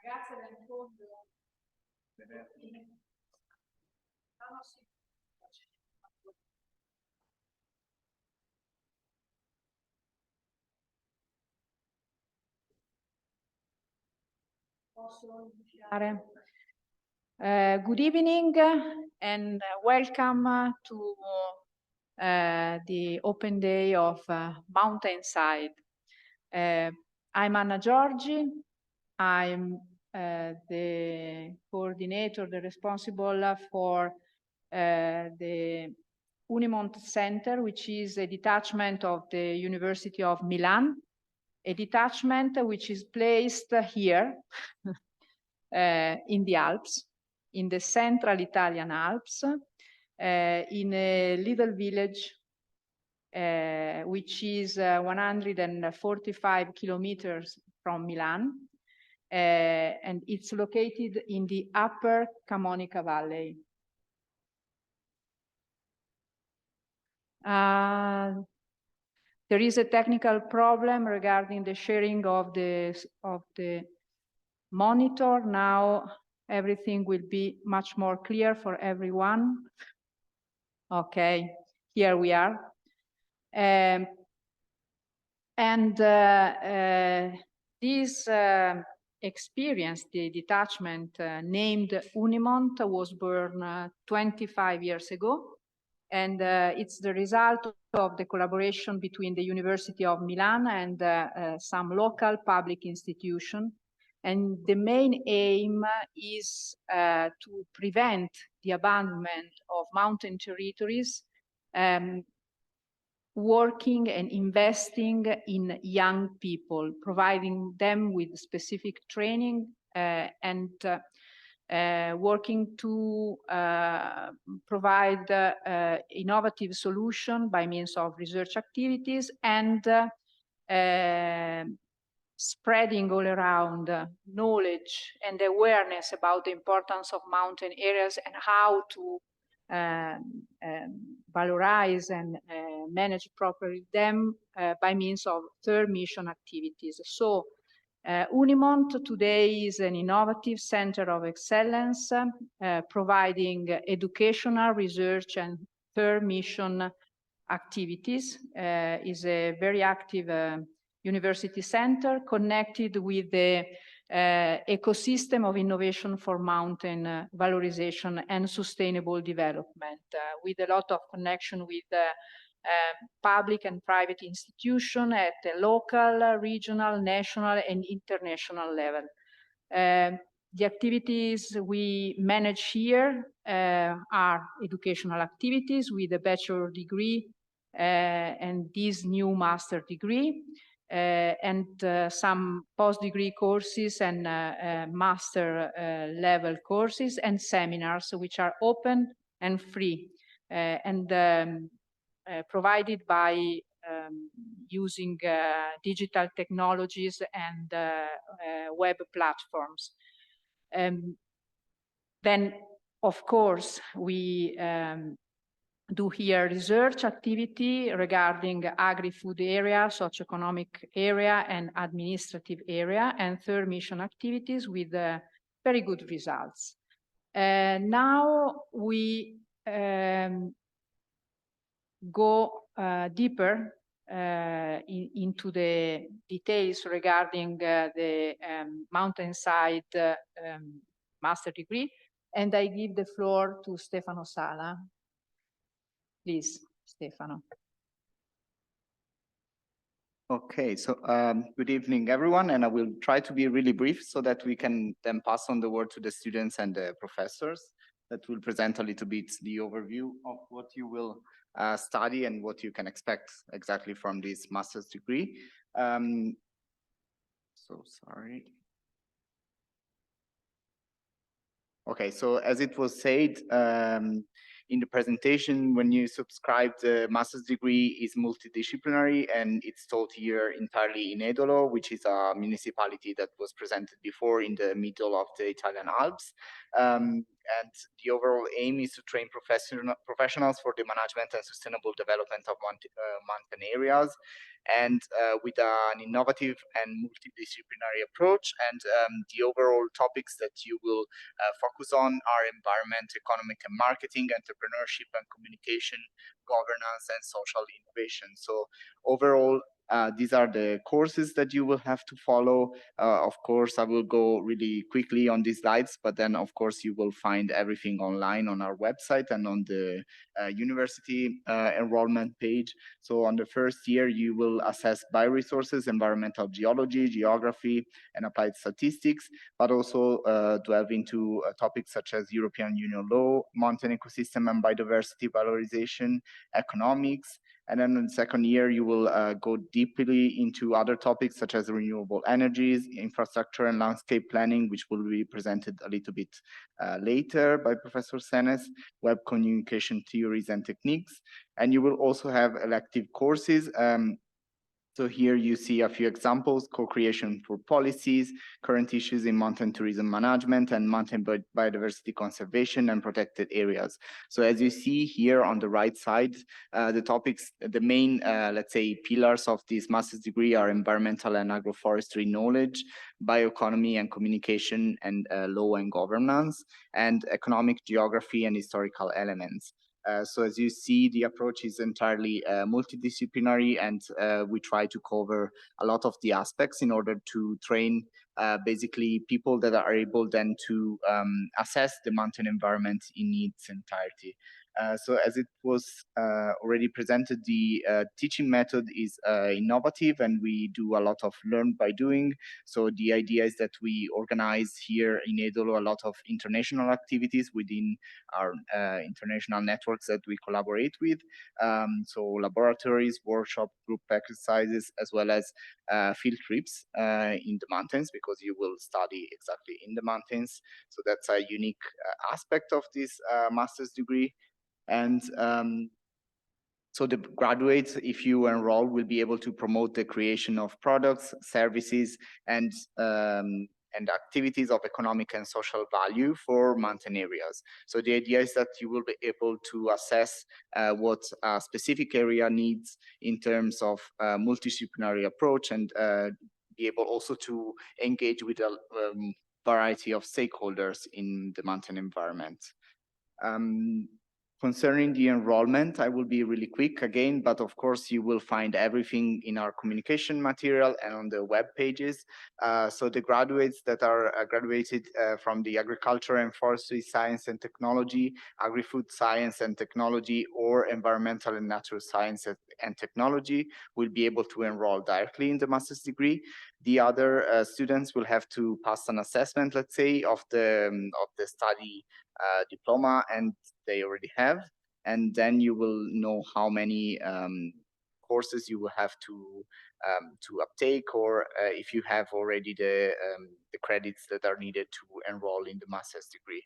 Ragazze del fondo. Posso iniziare? Good evening and welcome to the open day of Mountainside. I'm Anna Giorgi. I'm the coordinator, the responsible for the Unimont Center, which is a detachment of the University of Milan, a detachment which is placed here in the Alps, in the central Italian Alps, in a little village which is 145 kilometers from Milan, and it's located in the Upper Camonica Valley. There is a technical problem regarding the sharing of the monitor. Now everything will be much more clear for everyone. Okay, here we are. This experience, the detachment named Unimont, was born 25 years ago. And it's the result of the collaboration between the University of Milan and some local public institutions. And the main aim is to prevent the abandonment of mountain territories, working and investing in young people, providing them with specific training and working to provide innovative solutions by means of research activities and spreading all around knowledge and awareness about the importance of mountain areas and how to valorize and manage properly them by means of third mission activities. So Unimont today is an innovative center of excellence, providing educational, research, and third mission activities. Is a very active university center connected with the ecosystem of innovation for mountain valorization and sustainable development, with a lot of connection with public and private institutions at the local, regional, national, and international level. The activities we manage here are educational activities with a bachelor degree and this new master degree, and some post-degree courses and master level courses and seminars which are open and free and provided by using digital technologies and web platforms. Then, of course, we do here research activity regarding agri-food area, socioeconomic area, and administrative area, and third mission activities with very good results. Now we go deeper into the details regarding the Mountainside master degree, and I give the floor to Stefano Sala. Please, Stefano. Okay, so good evening, everyone, and I will try to be really brief so that we can then pass on the word to the students and the professors that will present a little bit the overview of what you will study and what you can expect exactly from this master's degree. So sorry. Okay, so as it was said in the presentation, when you subscribe, the master's degree is multidisciplinary and it's taught here entirely in Edolo, which is a municipality that was presented before in the middle of the Italian Alps. And the overall aim is to train professionals for the management and sustainable development of mountain areas. and with an innovative and multidisciplinary approach. And the overall topics that you will focus on are environment, economic and marketing, entrepreneurship and communication, governance, and social innovation. So overall, these are the courses that you will have to follow. Of course, I will go really quickly on these slides, but then of course you will find everything online on our website and on the university enrollment page. So on the first year, you will assess bioresources, environmental geology, geography, and applied statistics, but also delve into topics such as European Union law, mountain ecosystem and biodiversity valorization, economics. And then in the second year, you will go deeply into other topics such as renewable energies, infrastructure and landscape planning, which will be presented a little bit later by Professor Senes, web communication theories and techniques. And you will also have elective courses. So here you see a few examples: co-creation for policies, current issues in mountain tourism management, and mountain biodiversity conservation and protected areas. So as you see here on the right side, the topics, the main, let's say, pillars of this master's degree are environmental and agroforestry knowledge, bioeconomy and communication, and law and governance, and economic geography and historical elements. So as you see, the approach is entirely multidisciplinary, and we try to cover a lot of the aspects in order to train basically people that are able then to assess the mountain environment in its entirety. So as it was already presented, the teaching method is innovative, and we do a lot of learn by doing. So the idea is that we organize here in Edolo a lot of international activities within our international networks that we collaborate with. So laboratories, workshop, group exercises, as well as field trips in the mountains, because you will study exactly in the mountains. So that's a unique aspect of this master's degree. And so the graduates, if you enroll, will be able to promote the creation of products, services, and activities of economic and social value for mountain areas. So the idea is that you will be able to assess what a specific area needs in terms of multidisciplinary approach, and be able also to engage with a variety of stakeholders in the mountain environment. Concerning the enrollment, I will be really quick again, but of course you will find everything in our communication material and on the web pages. So the graduates that are graduated from the agriculture and forestry science and technology, agri-food science and technology, or environmental and natural science and technology will be able to enroll directly in the master's degree. The other students will have to pass an assessment, let's say, of the study diploma, and they already have, and then you will know how many courses you will have to uptake, or if you have already the credits that are needed to enroll in the master's degree.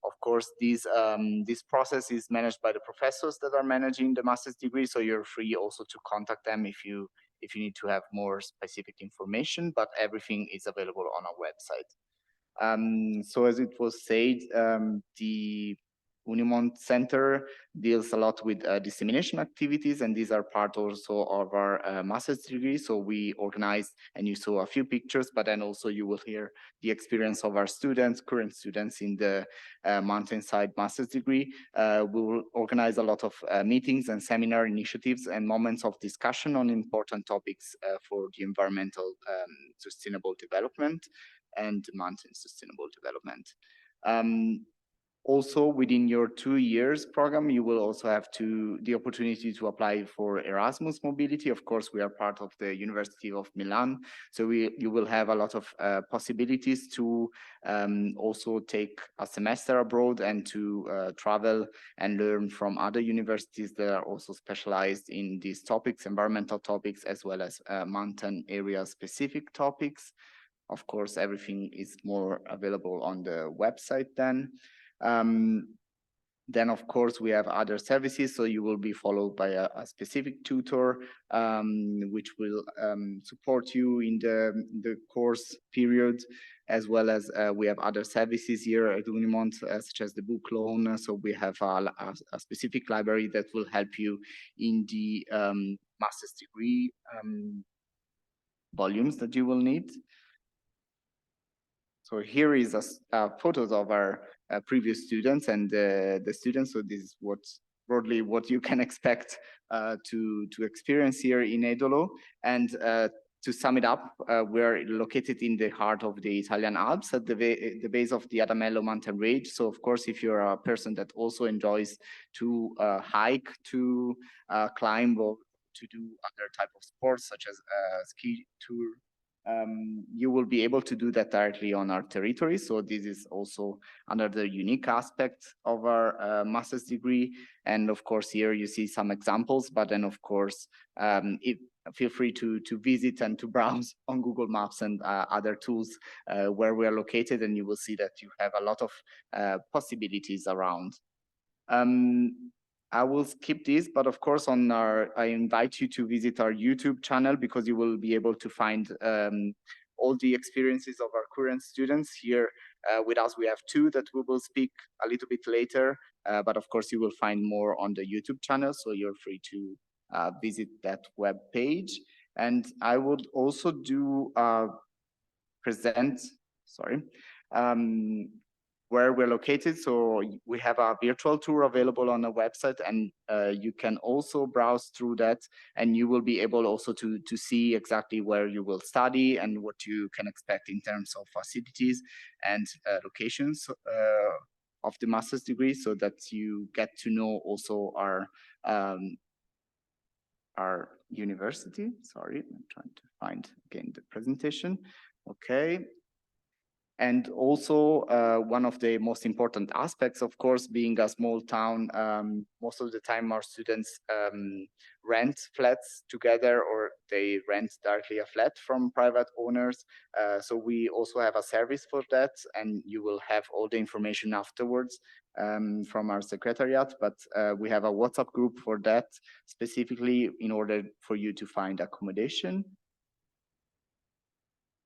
Of course, this process is managed by the professors that are managing the master's degree, so you're free also to contact them if you need to have more specific information, but everything is available on our website. So as it was said, the Unimont Center deals a lot with dissemination activities, and these are part also of our master's degree. So we organize, and you saw a few pictures, but then also you will hear the experience of our students, current students in the Mountainside master's degree. We will organize a lot of meetings and seminar initiatives and moments of discussion on important topics for the environmental sustainable development and mountain sustainable development. Also, within your 2 years program, you will also have the opportunity to apply for Erasmus mobility. Of course, we are part of the University of Milan, so you will have a lot of possibilities to also take a semester abroad and to travel and learn from other universities that are also specialized in these topics, environmental topics, as well as mountain area specific topics. Of course, everything is more available on the website then. Then, of course, we have other services. So you will be followed by a specific tutor, which will support you in the course period, as well as we have other services here at Unimont, such as the book loan. So we have a specific library that will help you in the master's degree volumes that you will need. So here is photos of our previous students and the students. So this is broadly what you can expect to experience here in Edolo. And to sum it up, we're located in the heart of the Italian Alps at the base of the Adamello mountain range. So of course, if you're a person that also enjoys to hike, to climb, or to do other type of sports such as ski tour, you will be able to do that directly on our territory. So this is also another unique aspect of our master's degree. And of course, here you see some examples, but then of course, feel free to visit and to browse on Google Maps and other tools where we are located, and you will see that you have a lot of possibilities around. I will skip this, but of course, I invite you to visit our YouTube channel, because you will be able to find all the experiences of our current students here with us. We have two that we will speak a little bit later, but of course, you will find more on the YouTube channel, so you're free to visit that web page. And I would also do where we're located. So we have a virtual tour available on the website, and you can also browse through that, and you will be able also to see exactly where you will study and what you can expect in terms of facilities and locations of the master's degree, so that you get to know also our university. Sorry, I'm trying to find again the presentation. Okay. And also, one of the most important aspects, of course, being a small town, most of the time our students rent flats together, or they rent directly a flat from private owners. So we also have a service for that, and you will have all the information afterwards from our secretariat. But we have a WhatsApp group for that, specifically in order for you to find accommodation.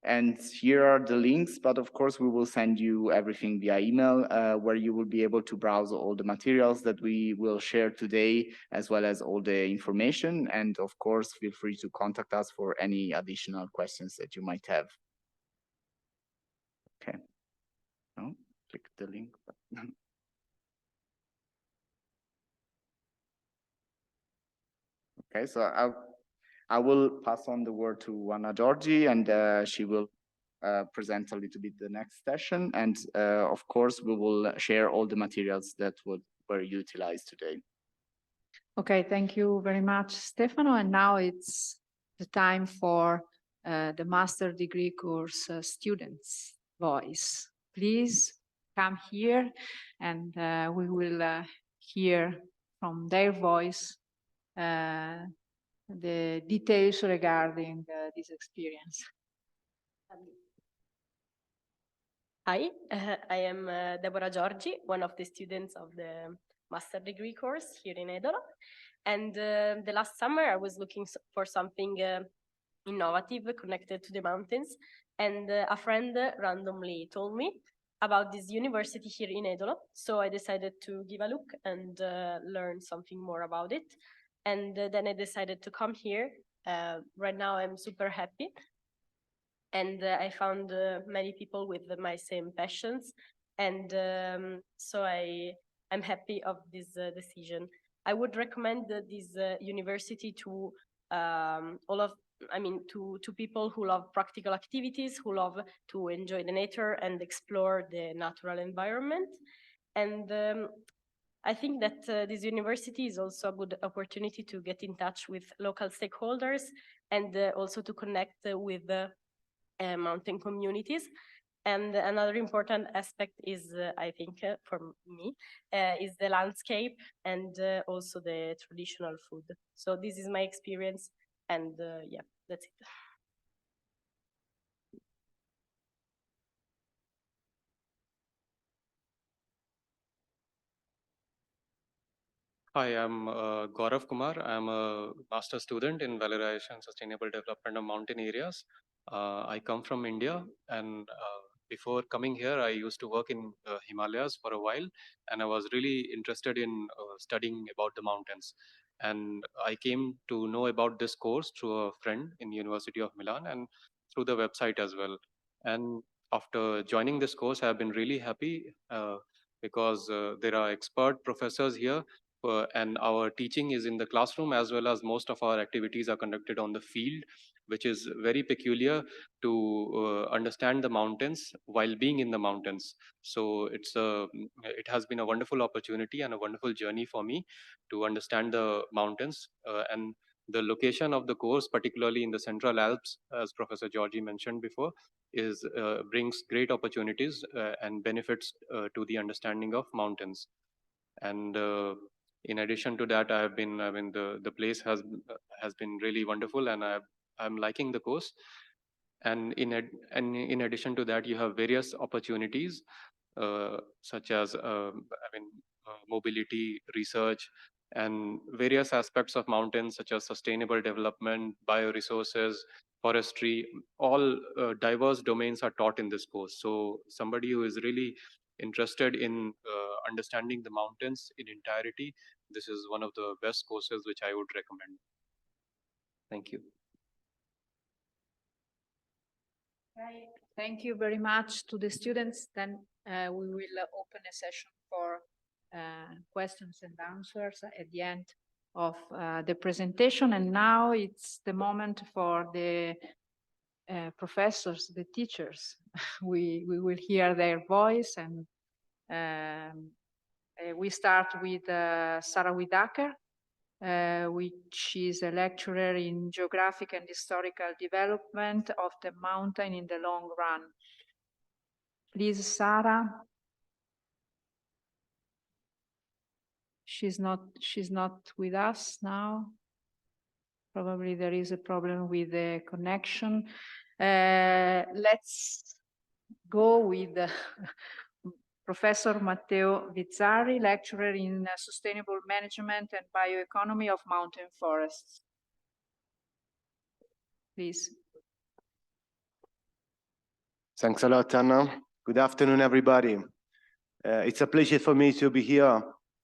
And here are the links, but of course we will send you everything via email, where you will be able to browse all the materials that we will share today, as well as all the information. And of course, feel free to contact us for any additional questions that you might have. Okay. No, click the link. Okay, so I will pass on the word to Anna Giorgi, and she will present a little bit the next session. And of course, we will share all the materials that were utilized today. Okay, thank you very much, Stefano. And now it's the time for the master degree course students' voice. Please come here, and we will hear from their voice the details regarding this experience. Hi, I am Deborah Giorgi, one of the students of the master degree course here in Edolo. And the last summer I was looking for something innovative connected to the mountains. And a friend randomly told me about this university here in Edolo. So I decided to give a look and learn something more about it. And then I decided to come here. Right now I'm super happy. And I found many people with my same passions. And so I'm happy of this decision. I would recommend this university to to people who love practical activities, who love to enjoy the nature and explore the natural environment. And I think that this university is also a good opportunity to get in touch with local stakeholders, and also to connect with mountain communities. And another important aspect is, I think, for me, is the landscape and also the traditional food. So this is my experience, and yeah, that's it. Hi, I'm Gaurav Kumar. I'm a master student in Valorization Sustainable Development of Mountain Areas. I come from India, and before coming here, I used to work in Himalayas for a while, and I was really interested in studying about the mountains. And I came to know about this course through a friend in the University of Milan and through the website as well. And after joining this course, I have been really happy because there are expert professors here, and our teaching is in the classroom as well as most of our activities are conducted on the field, which is very peculiar to understand the mountains while being in the mountains. So it has been a wonderful opportunity and a wonderful journey for me to understand the mountains, and the location of the course, particularly in the Central Alps, as Professor Georgi mentioned before, is brings great opportunities and benefits to the understanding of mountains. And in addition to that, I mean, the place has been really wonderful, and I'm liking the course. And in addition to that, you have various opportunities such as mobility, research, and various aspects of mountains such as sustainable development, bioresources, forestry. All diverse domains are taught in this course. So somebody who is really interested in understanding the mountains in entirety, this is one of the best courses which I would recommend. Thank you. Okay. Thank you very much to the students. Then we will open a session for questions and answers at the end of the presentation. And now it's the moment for the professors, the teachers. We will hear their voice, and we start with Sarah Whitaker, which is a lecturer in geographic and historical development of the mountain in the long run. Please, Sarah. She's not with us now. Probably there is a problem with the connection. Let's go with Professor Matteo Vizzari, lecturer in sustainable management and bioeconomy of mountain forests. Please. Thanks a lot, Anna. Good afternoon, everybody. It's a pleasure for me to be here,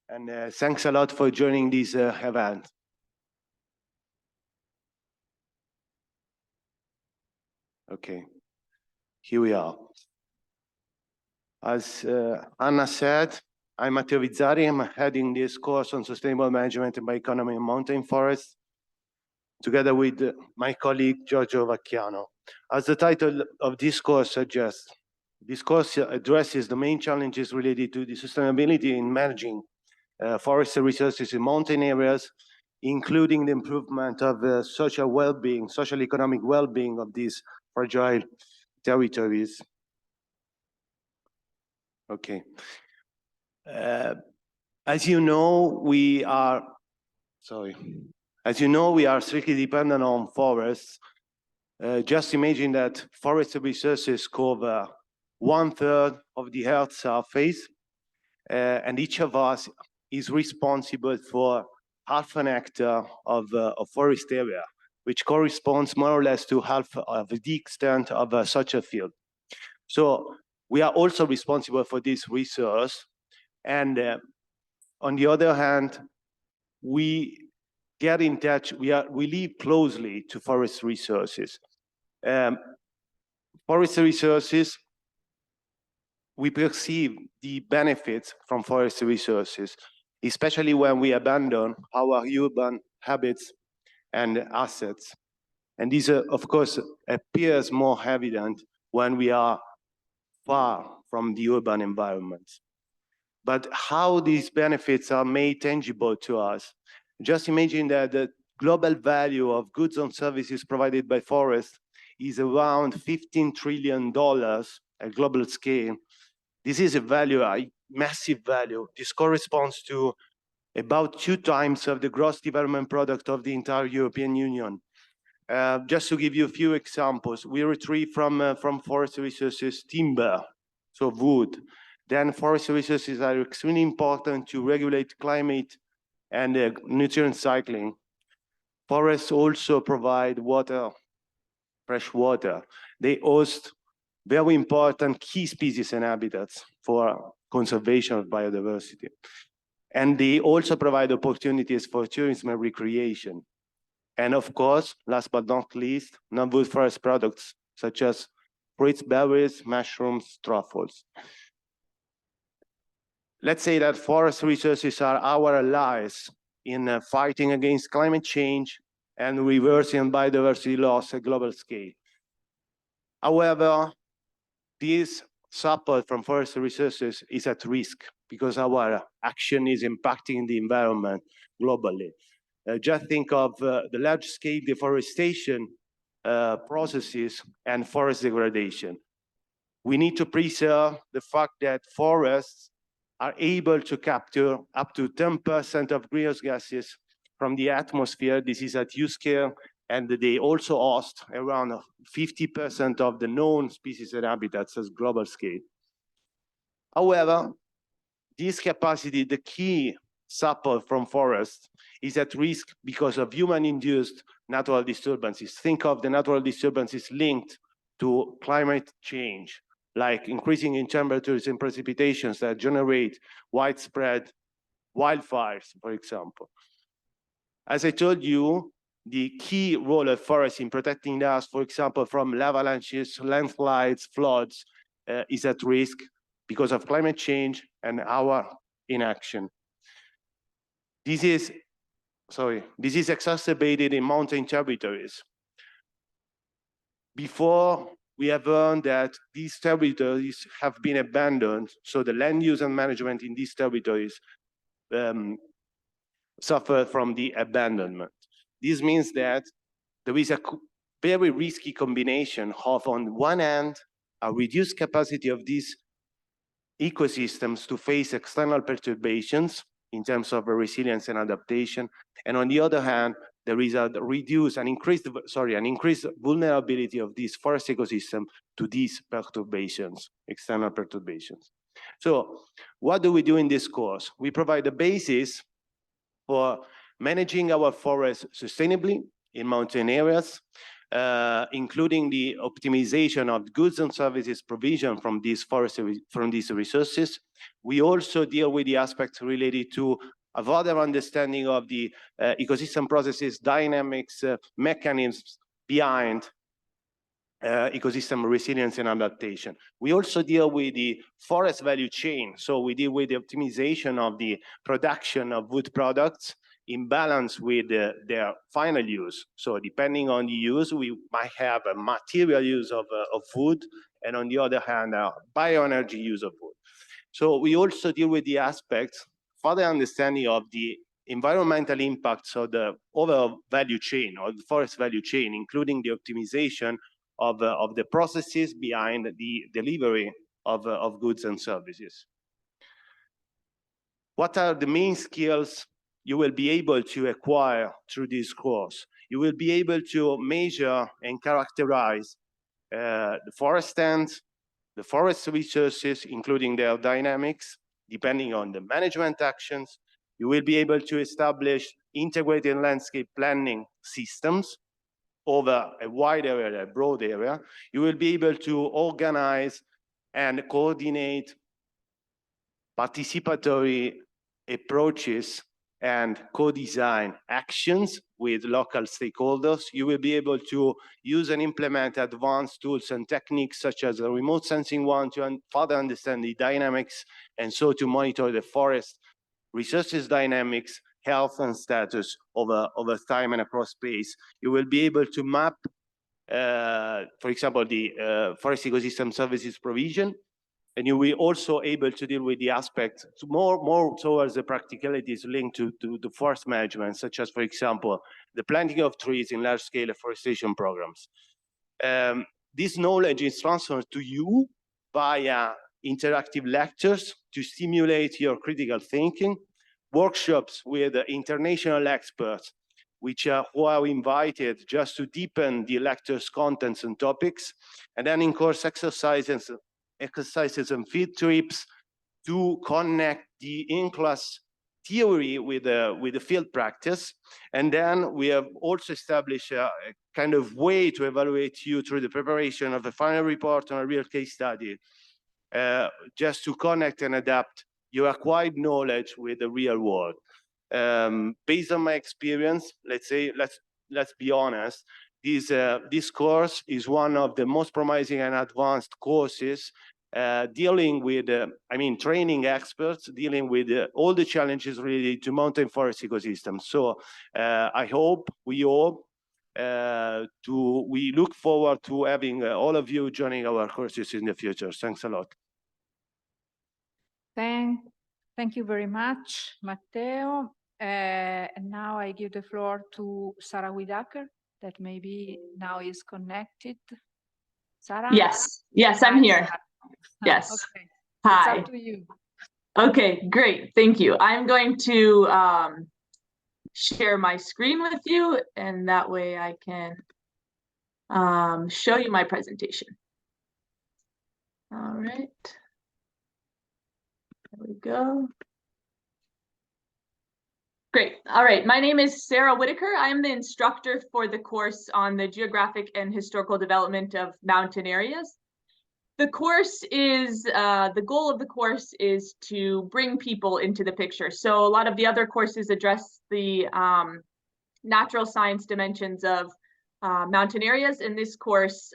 and thanks a lot for joining this event. Okay, here we are. As Anna said, I'm Matteo Vizzari. I'm heading this course on sustainable management and bioeconomy in mountain forests, together with my colleague Giorgio Vacchiano. As the title of this course suggests, this course addresses the main challenges related to the sustainability in managing forest resources in mountain areas, including the improvement of social well-being, social economic well-being of these fragile territories. Okay. As you know, we are strictly dependent on forests. Just imagine that forest resources cover 1/3 of the Earth's surface, and each of us is responsible for 1/2 an hectare of forest area, which corresponds more or less to half of the extent of such a field. So we are also responsible for this resource, and on the other hand, we get in touch, we live closely to forest resources. Forest resources, we perceive the benefits from forest resources, especially when we abandon our urban habits and assets. And this, of course, appears more evident when we are far from the urban environments. But how these benefits are made tangible to us? Just imagine that the global value of goods and services provided by forests is around $15 trillion at global scale. This is a value, a massive value. This corresponds to about 2 times of the gross development product of the entire European Union. Just to give you a few examples, we retrieve from forest resources timber, so wood. Then forest resources are extremely important to regulate climate and nutrient cycling. Forests also provide water, fresh water. They host very important key species and habitats for conservation of biodiversity. And they also provide opportunities for tourism and recreation. And of course, last but not least, non-wood forest products such as fruits, berries, mushrooms, truffles. Let's say that forest resources are our allies in fighting against climate change and reversing biodiversity loss at global scale. However, this support from forest resources is at risk because our action is impacting the environment globally. Just think of the large-scale deforestation processes and forest degradation. We need to preserve the fact that forests are able to capture up to 10% of greenhouse gases from the atmosphere. This is at huge scale, and they also host around 50% of the known species and habitats at global scale. However, this capacity, the key support from forests, is at risk because of human-induced natural disturbances. Think of the natural disturbances linked to climate change, like increasing in temperatures and precipitations that generate widespread wildfires, for example. As I told you, the key role of forests in protecting us, for example, from avalanches, landslides, floods, is at risk because of climate change and our inaction. This is exacerbated in mountain territories. Before, we have learned that these territories have been abandoned, so the land use and management in these territories suffer from the abandonment. This means that there is a very risky combination of, on one hand, a reduced capacity of these ecosystems to face external perturbations in terms of resilience and adaptation, and on the other hand, there is an increased vulnerability of this forest ecosystem to these perturbations, external perturbations. So what do we do in this course? We provide a basis for managing our forests sustainably in mountain areas, including the optimization of goods and services provision from these resources. We also deal with the aspects related to a further understanding of the ecosystem processes, dynamics, mechanisms behind ecosystem resilience and adaptation. We also deal with the forest value chain. So we deal with the optimization of the production of wood products in balance with their final use. So depending on the use, we might have a material use of wood, and on the other hand, a bioenergy use of wood. So we also deal with the aspects, further understanding of the environmental impacts of the overall value chain, or the forest value chain, including the optimization of the processes behind the delivery of goods and services. What are the main skills you will be able to acquire through this course? You will be able to measure and characterize the forest stands, the forest resources, including their dynamics, depending on the management actions. You will be able to establish integrated landscape planning systems over a wide area, a broad area. You will be able to organize and coordinate participatory approaches and co-design actions with local stakeholders. You will be able to use and implement advanced tools and techniques such as a remote sensing one to further understand the dynamics, and so to monitor the forest resources dynamics, health and status over time and across space. You will be able to map, for example, the forest ecosystem services provision, and you will also able to deal with the aspects more towards the practicalities linked to the forest management, such as, for example, the planting of trees in large-scale afforestation programs. This knowledge is transferred to you via interactive lectures to stimulate your critical thinking, workshops with international experts, who are invited just to deepen the lectures' contents and topics, and then in-course exercises and field trips to connect the in-class theory with the field practice. And then we have also established a kind of way to evaluate you through the preparation of the final report on a real case study, just to connect and adapt you acquire knowledge with the real world. Based on my experience, let's be honest, this course is one of the most promising and advanced courses dealing with, training experts, dealing with all the challenges related to mountain forest ecosystems. So I hope, we hope, we look forward to having all of you joining our courses in the future. Thanks a lot. Thank you very much, Matteo. And now I give the floor to Sarah Whitaker, that maybe now is connected. Sarah? Yes, I'm here. Sarah. Yes. Okay. Hi. It's up to you. Okay, great. Thank you. I'm going to share my screen with you, and that way I can show you my presentation. All right. There we go. Great. All right. My name is Sarah Whitaker. I am the instructor for the course on the geographic and historical development of mountain areas. The course is, the goal of the course is to bring people into the picture. So a lot of the other courses address the natural science dimensions of mountain areas, and this course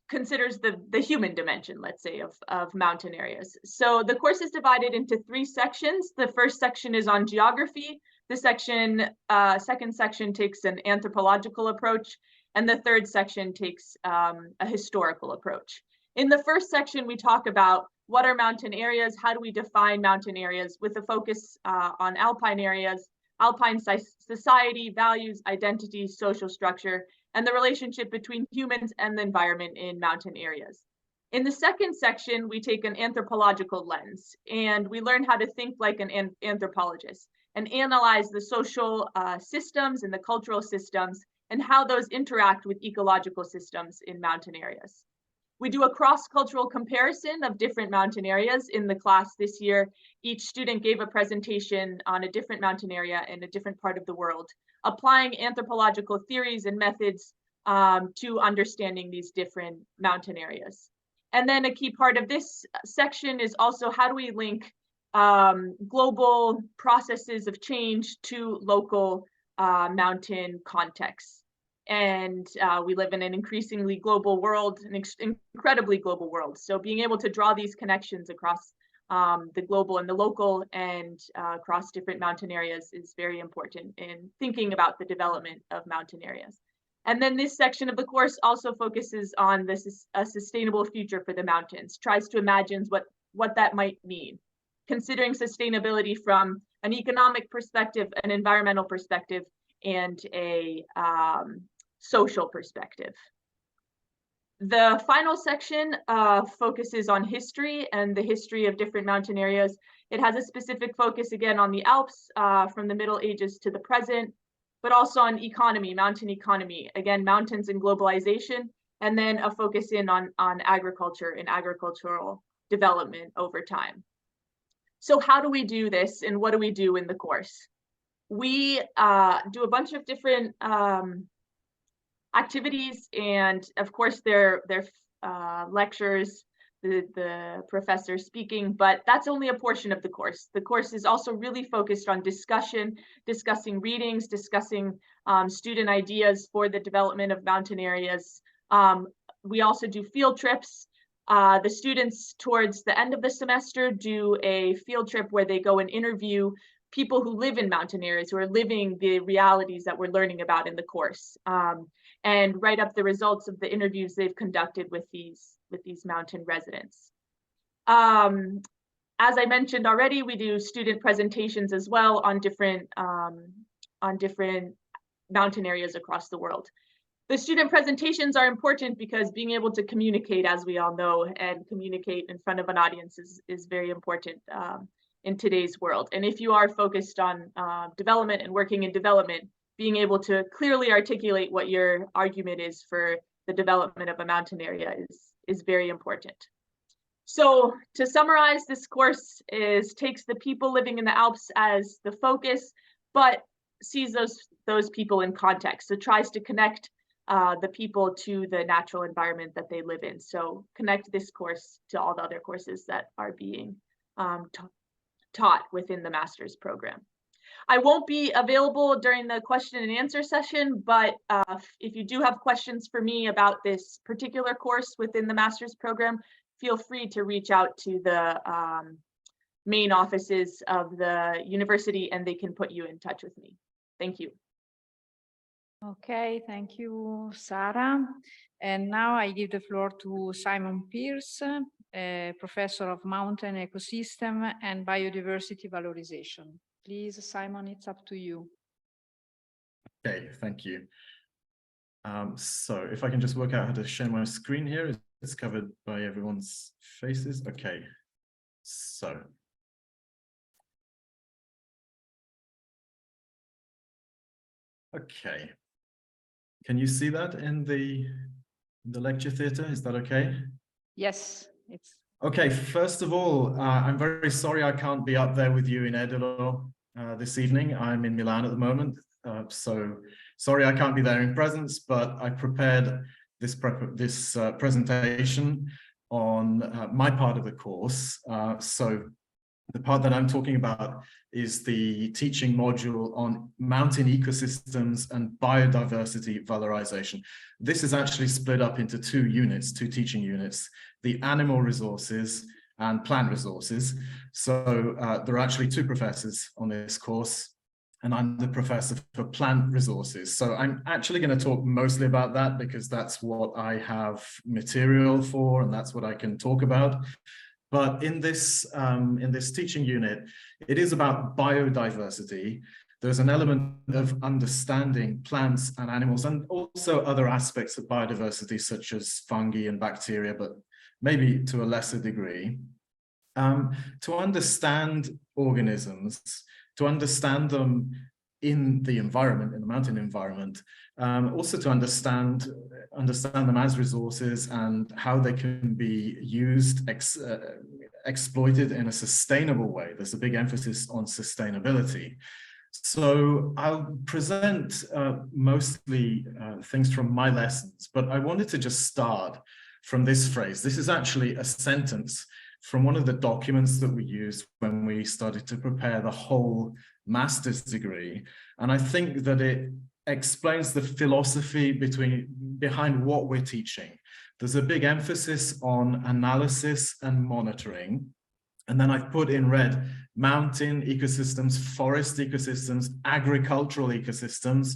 considers the human dimension, let's say, of mountain areas. So the course is divided into 3 sections. The first section is on geography. The second section takes an anthropological approach, and the third section takes a historical approach. In the first section, we talk about what are mountain areas, how do we define mountain areas, with a focus on alpine areas, alpine society, values, identity, social structure, and the relationship between humans and the environment in mountain areas. In the second section, we take an anthropological lens, and we learn how to think like an anthropologist and analyze the social systems and the cultural systems and how those interact with ecological systems in mountain areas. We do a cross-cultural comparison of different mountain areas. In the class this year, each student gave a presentation on a different mountain area in a different part of the world, applying anthropological theories and methods to understanding these different mountain areas. And then a key part of this section is also how do we link global processes of change to local mountain contexts. And we live in an increasingly global world, an incredibly global world. So being able to draw these connections across the global and the local and across different mountain areas is very important in thinking about the development of mountain areas. And then this section of the course also focuses on a sustainable future for the mountains, tries to imagine what that might mean, considering sustainability from an economic perspective, an environmental perspective, and a social perspective. The final section focuses on history and the history of different mountain areas. It has a specific focus again on the Alps from the Middle Ages to the present, but also on economy, mountain economy, again, mountains and globalization, and then a focus in on agriculture and agricultural development over time. So how do we do this, and what do we do in the course? We do a bunch of different activities, and of course they're lectures, the professor speaking, but that's only a portion of the course. The course is also really focused on discussion, discussing readings, discussing student ideas for the development of mountain areas. We also do field trips. The students towards the end of the semester do a field trip where they go and interview people who live in mountain areas, who are living the realities that we're learning about in the course, and write up the results of the interviews they've conducted with these mountain residents. As I mentioned already, we do student presentations as well on different mountain areas across the world. The student presentations are important because being able to communicate, as we all know, and communicate in front of an audience is very important in today's world. And if you are focused on development and working in development, being able to clearly articulate what your argument is for the development of a mountain area is very important. So to summarize, this course takes the people living in the Alps as the focus, but sees those people in context. So tries to connect the people to the natural environment that they live in. So connect this course to all the other courses that are being taught within the master's program. I won't be available during the question and answer session, but if you do have questions for me about this particular course within the master's program, feel free to reach out to the main offices of the university and they can put you in touch with me. Thank you. Okay, thank you, Sarah. And now I give the floor to Simon Pierce, Professor of Mountain Ecosystem and Biodiversity Valorization. Please, Simon, it's up to you. Okay, thank you. So if I can just work out how to share my screen here, it's covered by everyone's faces. Okay, so. Okay. Can you see that in the lecture theatre? Is that okay? Yes, it's okay. First of all, I'm very sorry I can't be up there with you in Edolo this evening. I'm in Milan at the moment, so sorry I can't be there in presence. But I prepared this presentation on my part of the course. So the part that I'm talking about is the teaching module on mountain ecosystems and biodiversity valorization. This is actually split up into two teaching units, the animal resources and plant resources. So there are actually two professors on this course, and I'm the professor for plant resources. So I'm actually going to talk mostly about that because that's what I have material for and that's what I can talk about. But in this teaching unit, it is about biodiversity. There's an element of understanding plants and animals and also other aspects of biodiversity, such as fungi and bacteria, but maybe to a lesser degree. To understand organisms, to understand them in the environment, in the mountain environment, also to understand them as resources and how they can be used, exploited in a sustainable way. There's a big emphasis on sustainability. So I'll present mostly things from my lessons, but I wanted to just start from this phrase. This is actually a sentence from one of the documents that we used when we started to prepare the whole master's degree. And I think that it explains the philosophy behind what we're teaching. There's a big emphasis on analysis and monitoring. And then I've put in red mountain ecosystems, forest ecosystems, agricultural ecosystems.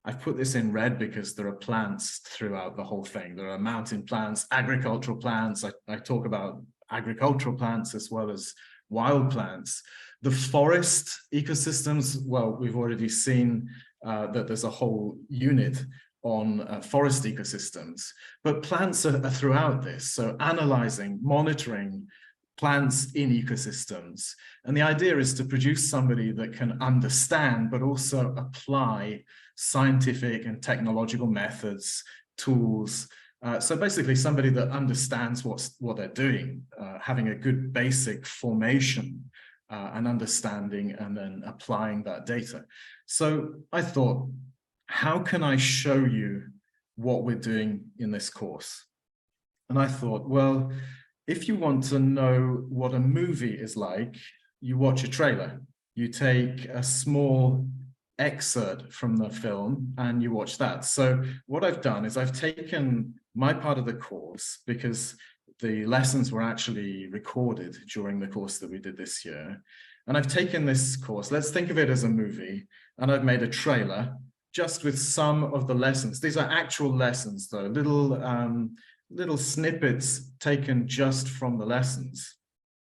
I've put this in red because there are plants throughout the whole thing. There are mountain plants, agricultural plants. I talk about agricultural plants as well as wild plants. The forest ecosystems, well, we've already seen that there's a whole unit on forest ecosystems, but plants are throughout this. So analyzing, monitoring plants in ecosystems. And the idea is to produce somebody that can understand, but also apply scientific and technological methods, tools. So basically somebody that understands what they're doing, having a good basic formation and understanding and then applying that data. So I thought, how can I show you what we're doing in this course? And I thought, well, if you want to know what a movie is like, you watch a trailer. You take a small excerpt from the film and you watch that. So what I've done is I've taken my part of the course, because the lessons were actually recorded during the course that we did this year. And I've taken this course, let's think of it as a movie, and I've made a trailer just with some of the lessons. These are actual lessons though, little snippets taken just from the lessons.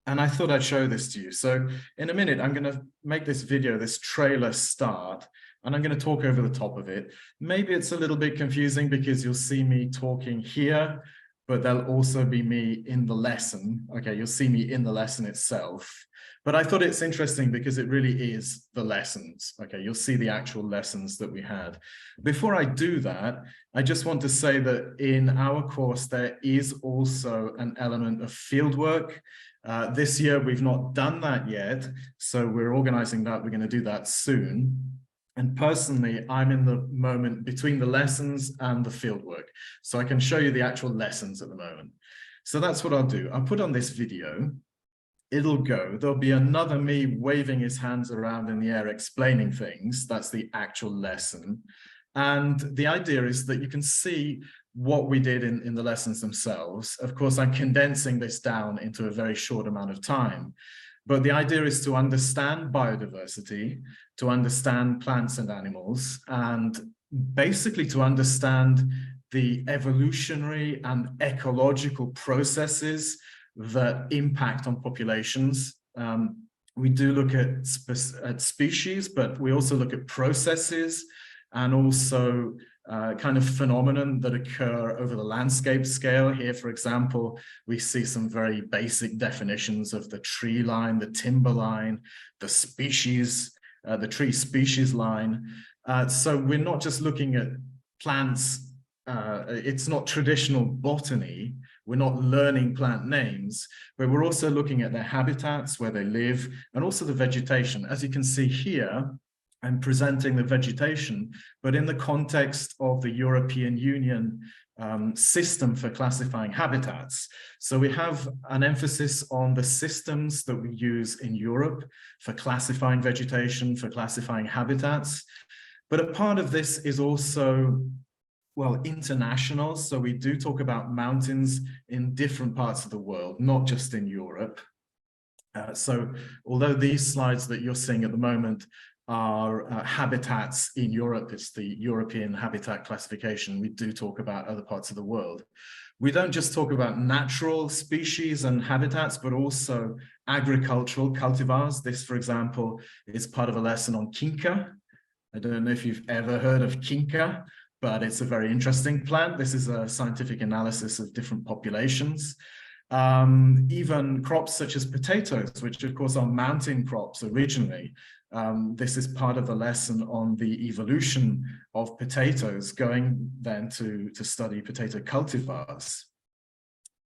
And I thought I'd show this to you. So in a minute, I'm going to make this video, this trailer start, and I'm going to talk over the top of it. Maybe it's a little bit confusing because you'll see me talking here, but there'll also be me in the lesson. Okay, you'll see me in the lesson itself. But I thought it's interesting because it really is the lessons. Okay, you'll see the actual lessons that we had. Before I do that, I just want to say that in our course, there is also an element of fieldwork. This year, we've not done that yet, so we're organizing that. We're going to do that soon. And personally, I'm in the moment between the lessons and the fieldwork. So I can show you the actual lessons at the moment. So that's what I'll do. I'll put on this video. It'll go. There'll be another me waving his hands around in the air, explaining things. That's the actual lesson. And the idea is that you can see what we did in the lessons themselves. Of course, I'm condensing this down into a very short amount of time. But the idea is to understand biodiversity, to understand plants and animals, and basically to understand the evolutionary and ecological processes that impact on populations. We do look at species, but we also look at processes and also kind of phenomenon that occur over the landscape scale. Here, for example, we see some very basic definitions of the tree line, the timber line, the species, the tree species line. So we're not just looking at plants. It's not traditional botany. We're not learning plant names, but we're also looking at their habitats, where they live, and also the vegetation. As you can see here, I'm presenting the vegetation, but in the context of the European Union system for classifying habitats. So we have an emphasis on the systems that we use in Europe for classifying vegetation, for classifying habitats. But a part of this is also, well, international. So we do talk about mountains in different parts of the world, not just in Europe. So although these slides that you're seeing at the moment are habitats in Europe, it's the European habitat classification, we do talk about other parts of the world. We don't just talk about natural species and habitats, but also agricultural cultivars. This, for example, is part of a lesson on Kinka. I don't know if you've ever heard of Kinka, but it's a very interesting plant. This is a scientific analysis of different populations. Even crops such as potatoes, which of course are mountain crops originally. This is part of the lesson on the evolution of potatoes, going then to study potato cultivars.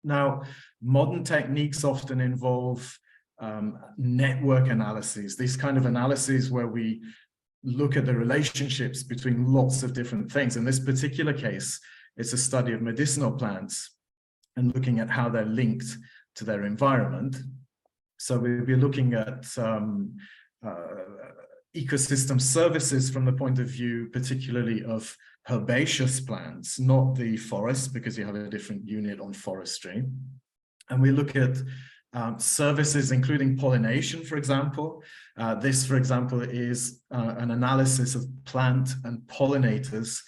Now, modern techniques often involve network analyses, these kind of analyses where we look at the relationships between lots of different things. In this particular case, it's a study of medicinal plants and looking at how they're linked to their environment. So we'll be looking at ecosystem services from the point of view, particularly of herbaceous plants, not the forest, because you have a different unit on forestry. And we look at services, including pollination, for example. This, for example, is an analysis of plant and pollinators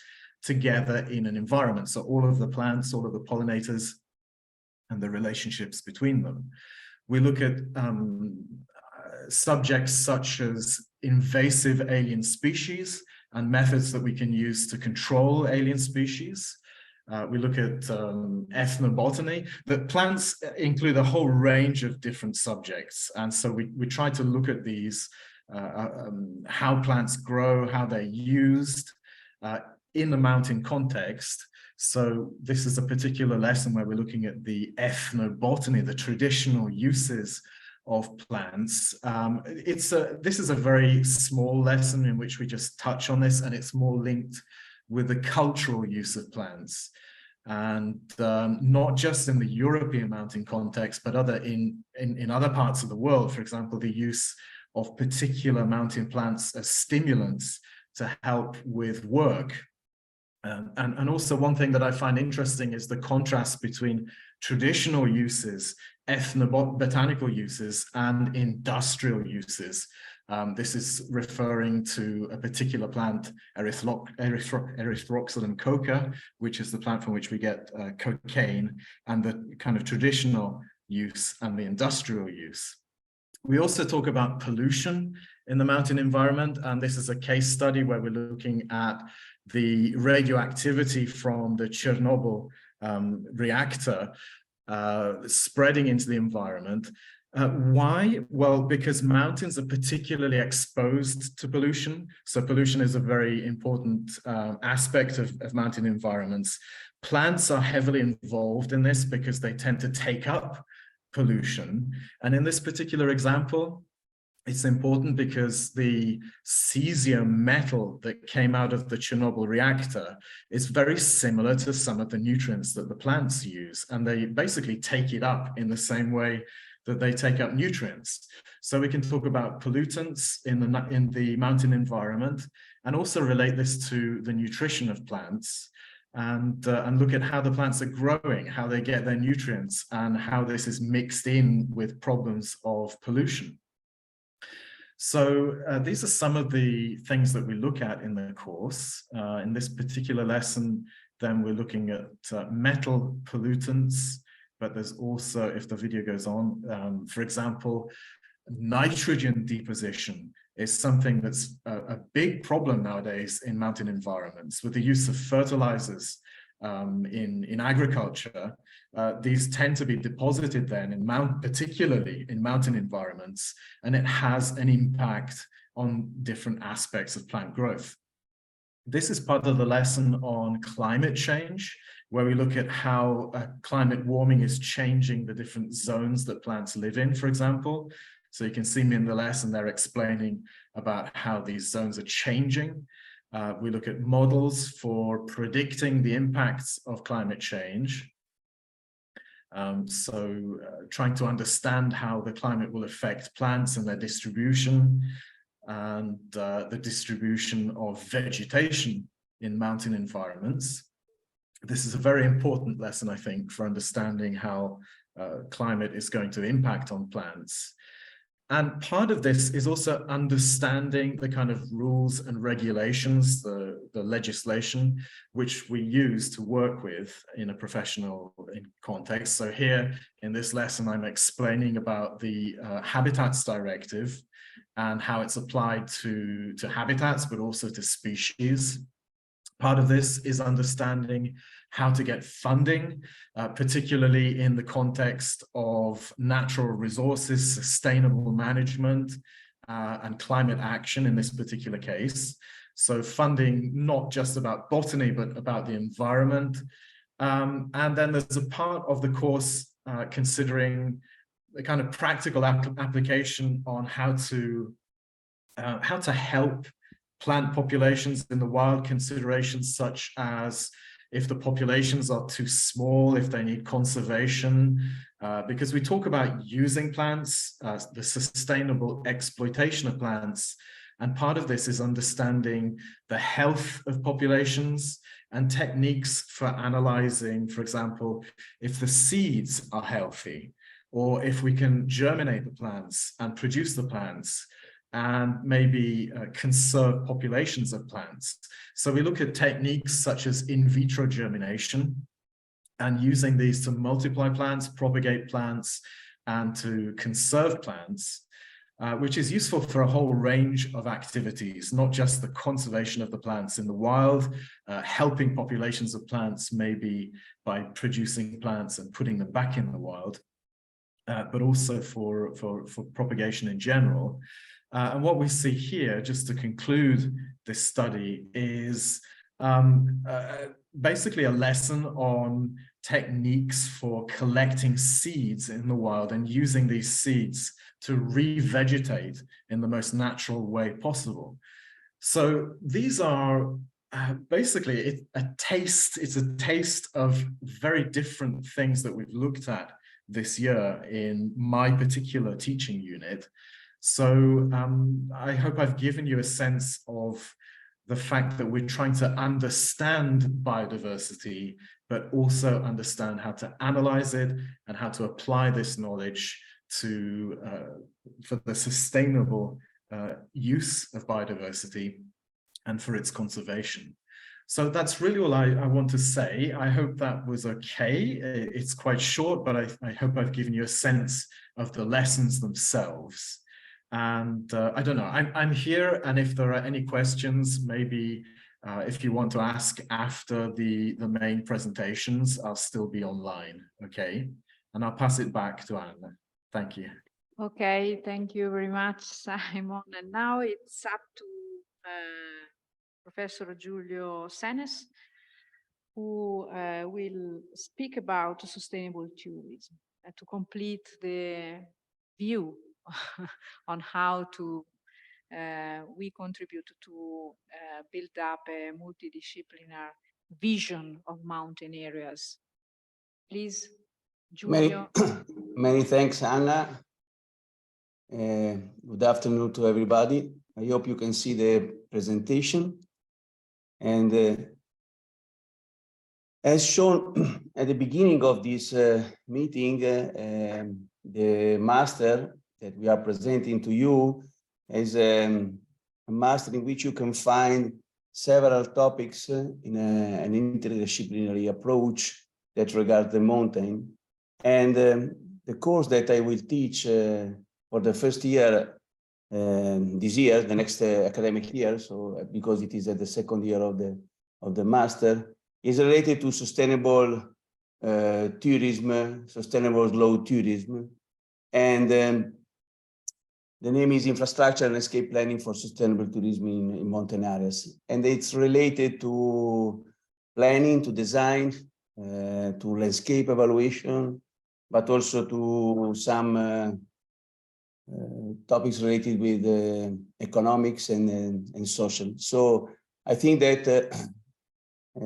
together in an environment. So all of the plants, all of the pollinators, and the relationships between them. We look at subjects such as invasive alien species and methods that we can use to control alien species. We look at ethnobotany. The plants include a whole range of different subjects. And so we try to look at these, how plants grow, how they're used in the mountain context. So this is a particular lesson where we're looking at the ethnobotany, the traditional uses of plants. This is a very small lesson in which we just touch on this, and it's more linked with the cultural use of plants. And not just in the European mountain context, but in other parts of the world. For example, the use of particular mountain plants as stimulants to help with work. And also one thing that I find interesting is the contrast between traditional uses, ethnobotanical uses, and industrial uses. This is referring to a particular plant, Erythroxylum coca, which is the plant from which we get cocaine, and the kind of traditional use and the industrial use. We also talk about pollution in the mountain environment, and this is a case study where we're looking at the radioactivity from the Chernobyl reactor spreading into the environment. Why? Well, because mountains are particularly exposed to pollution. So pollution is a very important aspect of mountain environments. Plants are heavily involved in this because they tend to take up pollution. And in this particular example, It's important because the cesium metal that came out of the Chernobyl reactor is very similar to some of the nutrients that the plants use, and they basically take it up in the same way that they take up nutrients. So we can talk about pollutants in the mountain environment, and also relate this to the nutrition of plants, and look at how the plants are growing, how they get their nutrients, and how this is mixed in with problems of pollution. So these are some of the things that we look at in the course. In this particular lesson, then we're looking at metal pollutants, but there's also, if the video goes on, for example, nitrogen deposition is something that's a big problem nowadays in mountain environments. With the use of fertilizers in agriculture, these tend to be deposited then particularly in mountain environments, and it has an impact on different aspects of plant growth. This is part of the lesson on climate change, where we look at how climate warming is changing the different zones that plants live in, for example. So you can see me in the lesson, they're explaining about how these zones are changing. We look at models for predicting the impacts of climate change. Trying to understand how the climate will affect plants and their distribution, and the distribution of vegetation in mountain environments. This is a very important lesson, I think, for understanding how climate is going to impact on plants. And part of this is also understanding the kind of rules and regulations, the legislation, which we use to work with in a professional context. So here in this lesson, I'm explaining about the Habitats Directive and how it's applied to habitats, but also to species. Part of this is understanding how to get funding, particularly in the context of natural resources, sustainable management, and climate action in this particular case. So funding, not just about botany, but about the environment. And then there's a part of the course considering the kind of practical application on how to help plant populations in the wild, considerations such as if the populations are too small, if they need conservation, because we talk about using plants, the sustainable exploitation of plants, and part of this is understanding the health of populations and techniques for analyzing, for example, if the seeds are healthy, or if we can germinate the plants and produce the plants, and maybe conserve populations of plants. So we look at techniques such as in vitro germination, and using these to multiply plants, propagate plants, and to conserve plants, which is useful for a whole range of activities, not just the conservation of the plants in the wild, helping populations of plants maybe by producing plants and putting them back in the wild, but also for propagation in general. And what we see here, just to conclude this study, is basically a lesson on techniques for collecting seeds in the wild and using these seeds to revegetate in the most natural way possible. So these are basically a taste of very different things that we've looked at this year in my particular teaching unit. So I hope I've given you a sense of the fact that we're trying to understand biodiversity, but also understand how to analyze it and how to apply this knowledge for the sustainable use of biodiversity and for its conservation. So that's really all I want to say. I hope that was okay. It's quite short, but I hope I've given you a sense of the lessons themselves. And I don't know, I'm here, and if there are any questions, maybe if you want to ask after the main presentations, I'll still be online, okay? And I'll pass it back to Anna. Thank you. Okay, thank you very much, Simon. And now it's up to Professor Giulio Senes, who will speak about sustainable tourism to complete the view on how to we contribute to build up a multidisciplinary vision of mountain areas. Please, Giulio. Many thanks, Anna. Good afternoon to everybody. I hope you can see the presentation. And as shown at the beginning of this meeting, the master that we are presenting to you is a master in which you can find several topics in an interdisciplinary approach that regards the mountain. And the course that I will teach for the first year, this year, the next academic year, so because it is at the second year of the master, is related to sustainable tourism, sustainable slow tourism, and the name is Infrastructure and Landscape Planning for Sustainable Tourism in Mountain Areas, and it's related to planning, to design, to landscape evaluation, but also to some topics related with economics and social. So I think that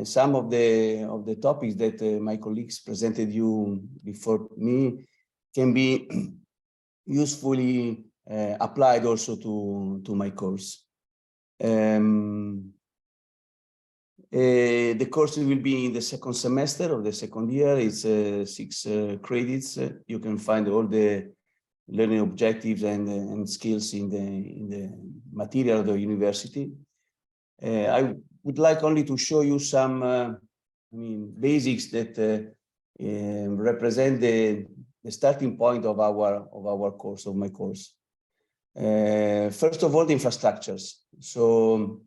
some of the topics that my colleagues presented you before me can be usefully applied also to my course. The course will be in the second semester of the second year. It's 6 credits. You can find all the learning objectives and skills in the material of the university. I would like only to show you some basics that represent the starting point of our course, of my course. First of all, the infrastructures. So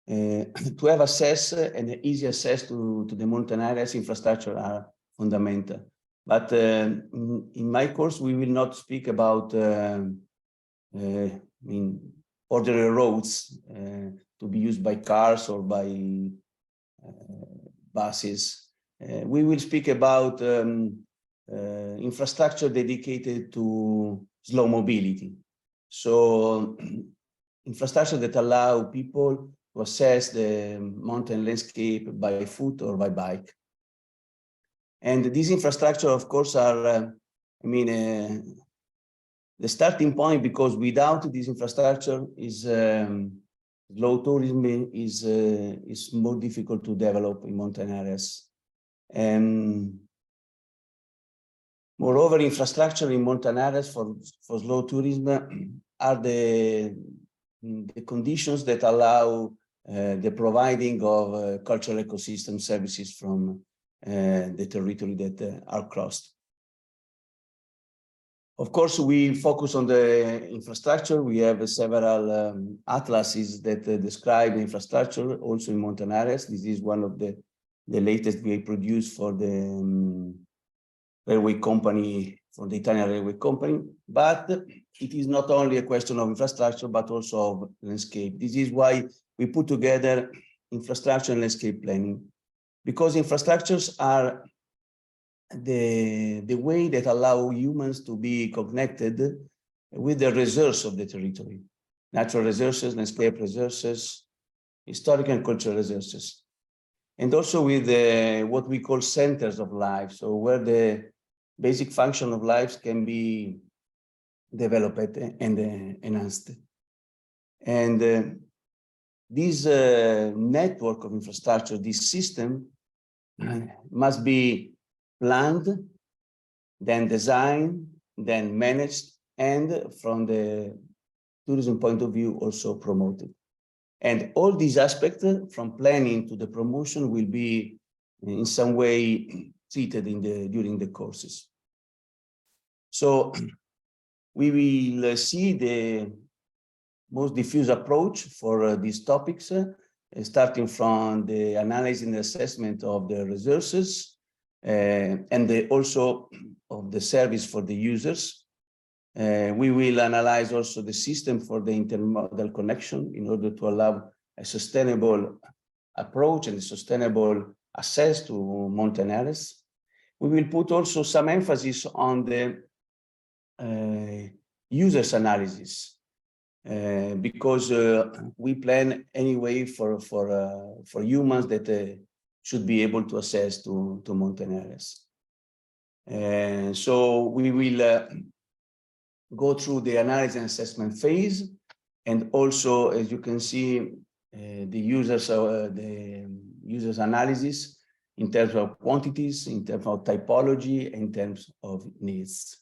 to have access and easy access to the mountain areas, infrastructure are fundamental. But in my course, we will not speak about ordinary roads to be used by cars or by buses. We will speak about infrastructure dedicated to slow mobility. So infrastructure that allow people to access the mountain landscape by foot or by bike. And these infrastructure, of course, are, the starting point, because without this infrastructure, slow tourism is more difficult to develop in mountain areas. And moreover, infrastructure in mountain areas for slow tourism are the conditions that allow the providing of cultural ecosystem services from the territory that are crossed. Of course, we focus on the infrastructure. We have several atlases that describe infrastructure also in mountain areas. This is one of the latest we produced for the railway company, for the Italian railway company. But it is not only a question of infrastructure, but also of landscape. This is why we put together infrastructure and landscape planning, because infrastructures are the way that allow humans to be connected with the resources of the territory, natural resources, landscape resources, historical and cultural resources, and also with what we call centers of life, so where the basic function of life can be developed and enhanced. And this network of infrastructure, this system, must be planned, then designed, then managed, and from the tourism point of view, also promoted. And all these aspects, from planning to the promotion, will be in some way treated during the courses. So we will see the most diffuse approach for these topics, starting from the analysis and assessment of the resources, and also of the service for the users. We will analyze also the system for the intermodal connection in order to allow a sustainable approach and a sustainable access to mountain areas. We will put also some emphasis on the users analysis, because we plan anyway for humans that should be able to access to mountain areas. And so we will go through the analysis and assessment phase, and also, as you can see, the users analysis in terms of quantities, in terms of typology, in terms of needs.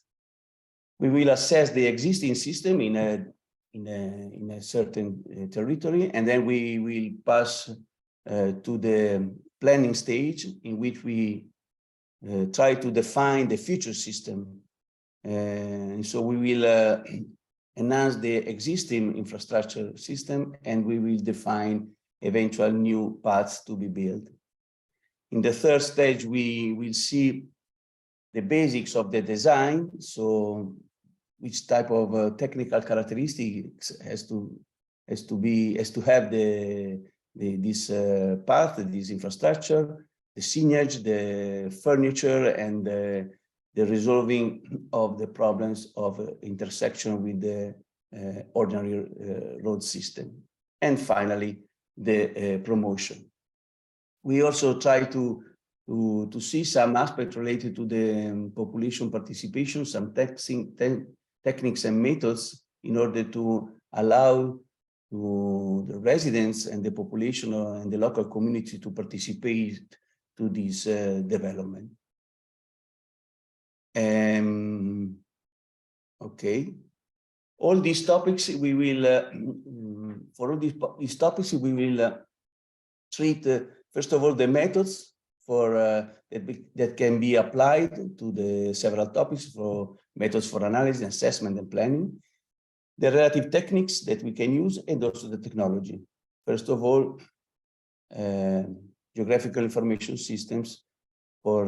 We will assess the existing system in a certain territory, and then we will pass to the planning stage, in which we try to define the future system. And so we will enhance the existing infrastructure system, and we will define eventual new paths to be built. In the third stage, we will see the basics of the design. So which type of technical characteristics has to have this path, this infrastructure, the signage, the furniture, and the resolving of the problems of intersection with the ordinary road system. And finally, the promotion. We also try to see some aspects related to the population participation, some techniques and methods in order to allow the residents and the population and the local community to participate to this development. Okay. All these topics we will, for all these topics, we will treat, first of all, the methods for that can be applied to the several topics, for methods for analysis, assessment, and planning, the relative techniques that we can use, and also the technology. First of all, geographical information systems for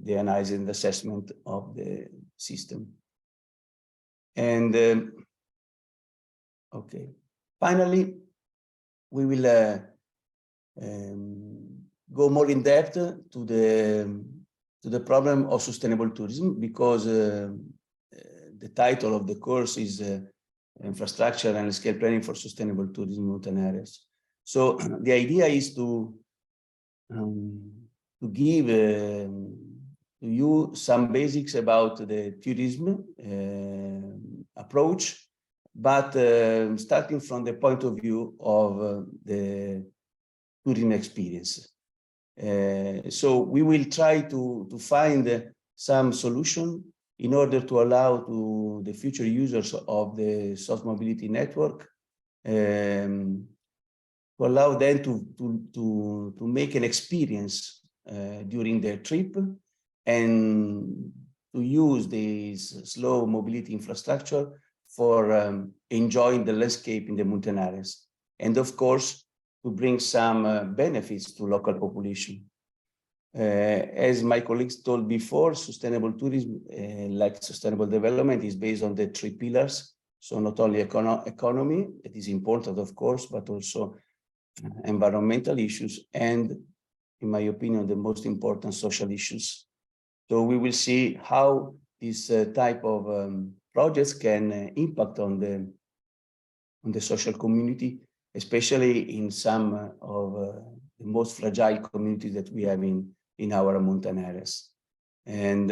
the analysis and assessment of the system. And okay, finally, we will go more in depth to the problem of sustainable tourism, because the title of the course is Infrastructure and Scale Planning for Sustainable Tourism in Mountain Areas. So the idea is to give to you some basics about the tourism approach, but starting from the point of view of the tourism experience. So we will try to find some solution in order to allow to the future users of the soft mobility network to allow them to make an experience during their trip, and to use this slow mobility infrastructure for enjoying the landscape in the mountain areas, and of course to bring some benefits to local population. As my colleagues told before, sustainable tourism, like sustainable development, is based on the three pillars. So not only economy, it is important, of course, but also environmental issues, and in my opinion, the most important, social issues. So we will see how this type of projects can impact on the social community, especially in some of the most fragile communities that we have in our mountain areas. And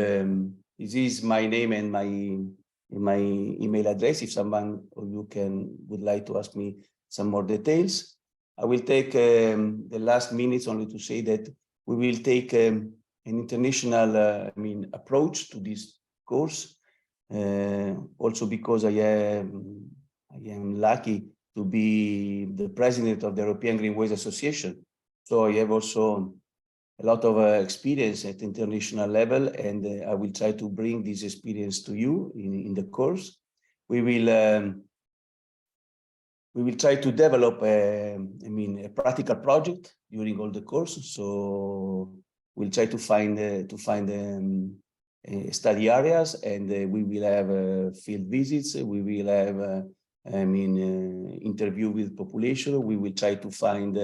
this is my name and my email address. If someone of you would like to ask me some more details. I will take the last minutes only to say that we will take an international approach to this course, also because I am lucky to be the president of the European Greenways Association. So I have also a lot of experience at international level, and I will try to bring this experience to you in the course. We will try to develop a practical project during all the course. So we'll try to find study areas, and we will have field visits. We will have interview with population. We will try to find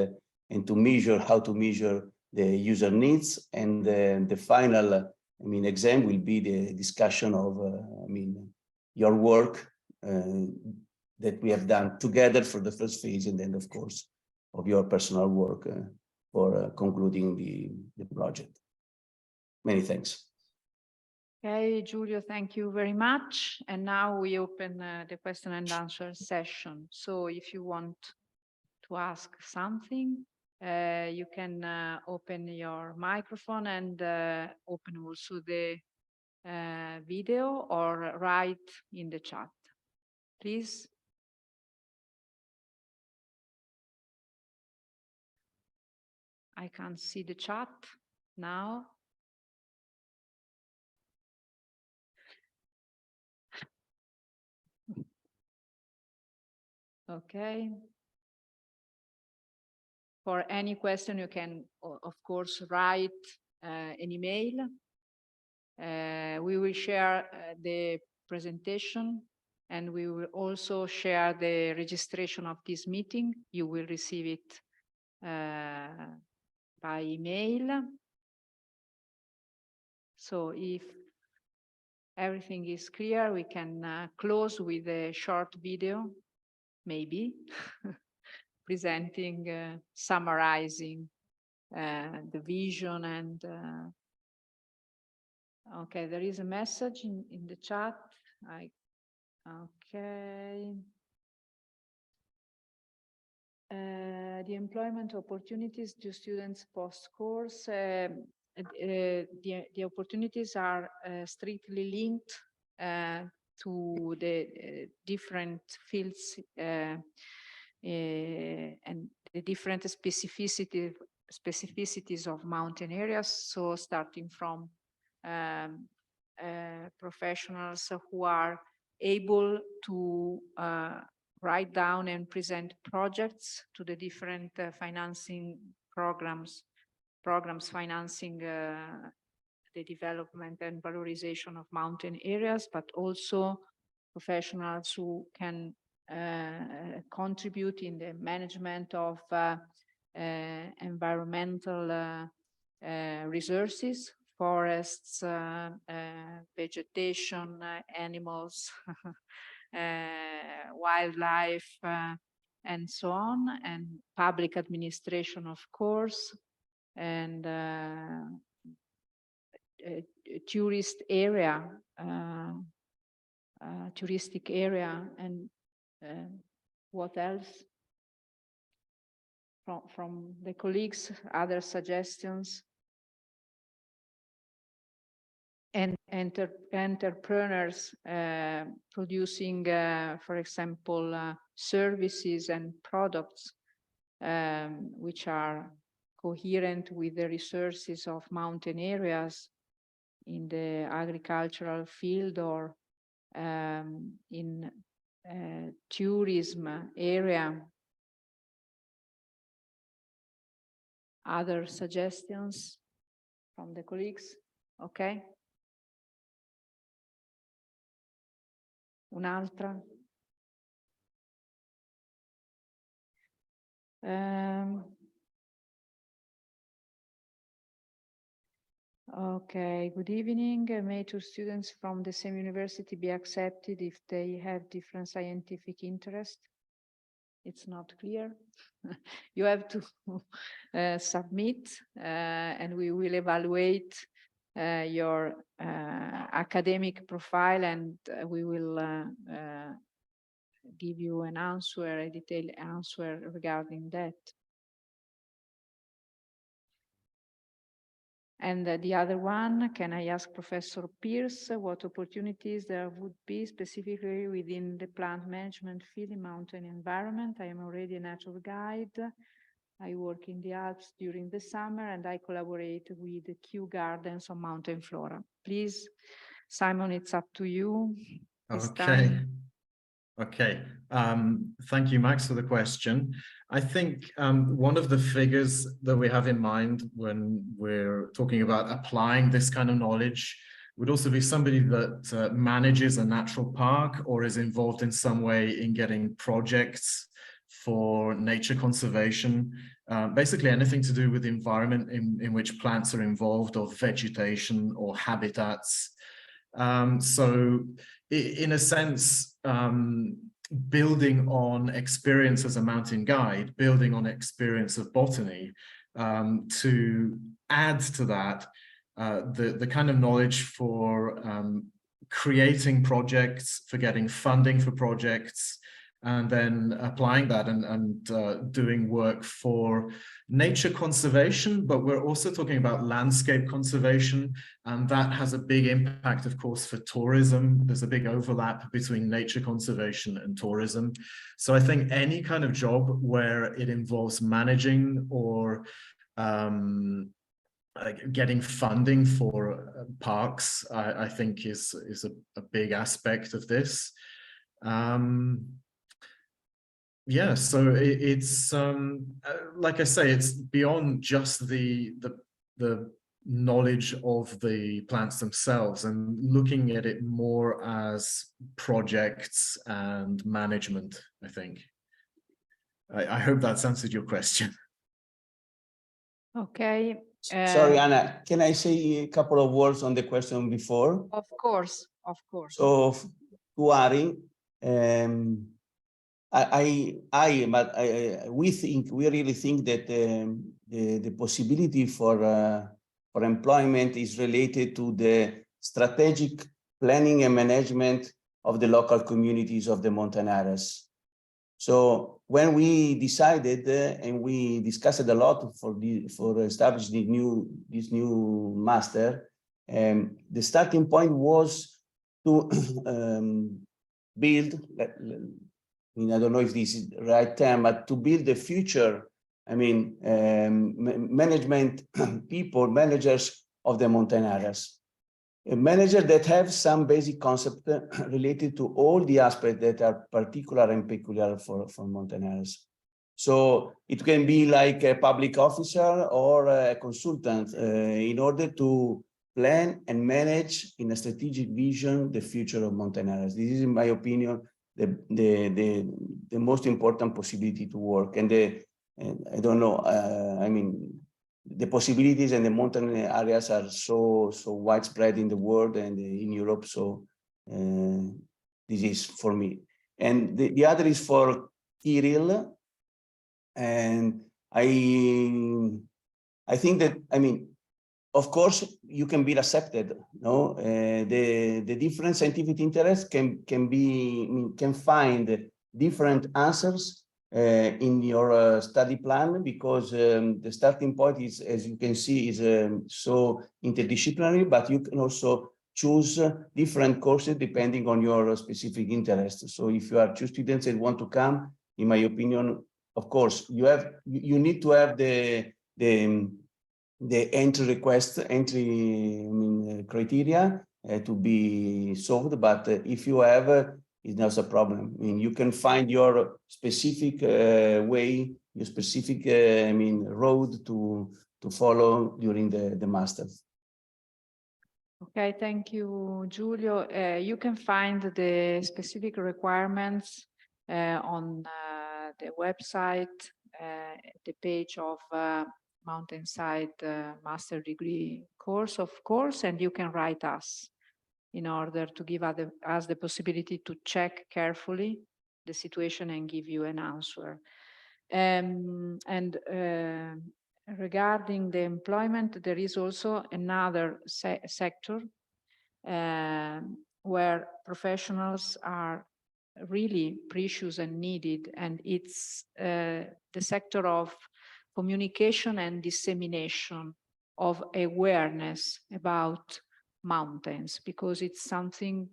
and to measure how to measure the user needs, and the final exam will be the discussion of your work that we have done together for the first phase, and then of course of your personal work for concluding the project. Many thanks. Okay, Giulio, thank you very much. And now we open the question and answer session. So if you want to ask something, you can open your microphone and open also the video or write in the chat, please. I can't see the chat now. Okay. For any question, you can, of course, write an email. We will share the presentation, and we will also share the registration of this meeting. You will receive it by email. So if everything is clear, we can close with a short video, maybe, presenting, summarizing the vision and okay, there is a message in the chat. Okay. The employment opportunities to students post-course. The opportunities are strictly linked to the different fields and the different specificities of mountain areas. So starting from professionals who are able to write down and present projects to the different financing programs financing the development and valorization of mountain areas, but also professionals who can contribute in the management of environmental resources, forests, vegetation, animals, wildlife, and so on, and public administration, of course, and tourist area, touristic area, and what else? From the colleagues, other suggestions? And entrepreneurs producing, for example, services and products which are coherent with the resources of mountain areas in the agricultural field or in tourism area. Other suggestions from the colleagues? Okay. Un'altra? Okay, good evening. May two students from the same university be accepted if they have different scientific interests? It's not clear. You have to submit and we will evaluate your academic profile, and we will give you an answer, a detailed answer regarding that. And the other one, can I ask Professor Pierce what opportunities there would be specifically within the plant management field in mountain environment? I am already a natural guide. I work in the Alps during the summer, and I collaborate with the Kew Gardens on mountain flora. Please, Simon, it's up to you. Okay. Okay. Thank you, Max, for the question. I think one of the figures that we have in mind when we're talking about applying this kind of knowledge would also be somebody that manages a natural park or is involved in some way in getting projects for nature conservation, basically anything to do with the environment in which plants are involved, or vegetation or habitats. So in a sense, building on experience as a mountain guide, building on experience of botany, to add to that the kind of knowledge for creating projects, for getting funding for projects, and then applying that and doing work for nature conservation, but we're also talking about landscape conservation, and that has a big impact, of course, for tourism. There's a big overlap between nature conservation and tourism. So I think any kind of job where it involves managing or getting funding for parks, I think is a big aspect of this. Yeah, so it's like I say, it's beyond just the knowledge of the plants themselves, and looking at it more as projects and management, I think. I hope that's answered your question. Okay. Sorry, Anna, can I say a couple of words on the question before? Of course, of course. So, to Ari, we really think that the possibility for employment is related to the strategic planning and management of the local communities of the mountain areas. So when we decided and we discussed a lot for establishing this new master, the starting point was to build. I mean, I don't know if this is the right term, but to build the future, I mean, management people, managers of the mountain areas. A manager that have some basic concept related to all the aspects that are particular and peculiar for mountain areas. So it can be like a public officer or a consultant in order to plan and manage in a strategic vision the future of mountain areas. This is, in my opinion, the most important possibility to work. And I don't know, I mean, the possibilities in the mountain areas are so widespread in the world and in Europe. So this is for me. And the other is for Kirill. And I think that, I mean, of course, you can be accepted. No, the different scientific interests can find different answers in your study plan, because the starting point is, as you can see, is so interdisciplinary, but you can also choose different courses depending on your specific interest. So if you are 2 students and want to come, in my opinion, of course, you need to have the entry criteria to be solved, but if you have it's not a problem. I mean, you can find your specific way, your specific road to follow during the master. Okay, thank you, Giulio. You can find the specific requirements on the website, the page of Mountainside Master Degree course, of course, and you can write us in order to give us the possibility to check carefully the situation and give you an answer. Regarding the employment, there is also another sector where professionals are really precious and needed, and it's the sector of communication and dissemination of awareness about mountains, because it's something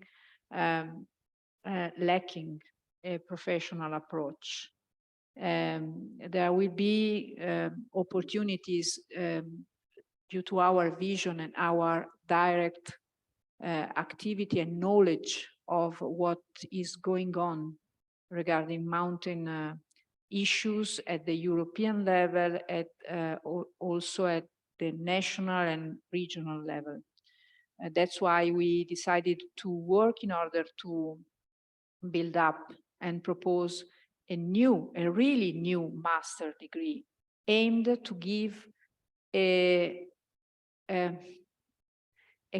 lacking a professional approach. There will be opportunities due to our vision and our direct activity and knowledge of what is going on regarding mountain issues at the European level, also at the national and regional level. That's why we decided to work in order to build up and propose a really new master degree aimed to give a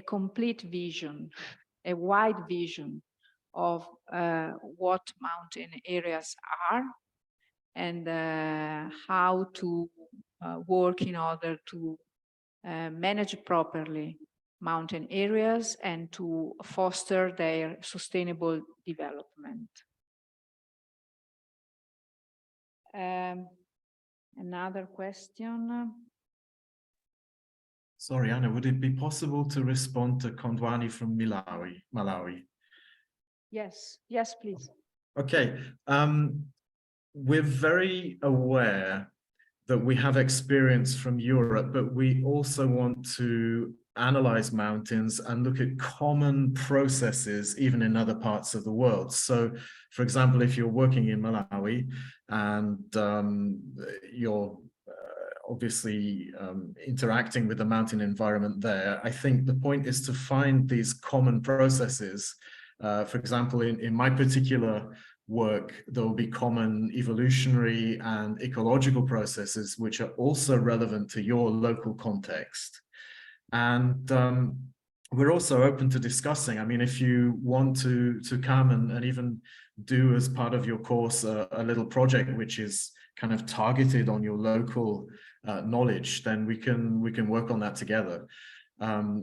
complete vision a wide vision of what mountain areas are and how to work in order to manage properly mountain areas and to foster their sustainable development. Another question. Sorry, Anna, would it be possible to respond to Kondwani from Malawi? Yes, yes, please. Okay, we're very aware that we have experience from Europe, but we also want to analyze mountains and look at common processes even in other parts of the world. So, for example, if you're working in Malawi and you're obviously interacting with the mountain environment there, I think the point is to find these common processes. For example, in my particular work, there will be common evolutionary and ecological processes which are also relevant to your local context. And we're also open to discussing. I mean, if you want to come and even do as part of your course a little project which is kind of targeted on your local knowledge, then we can work on that together.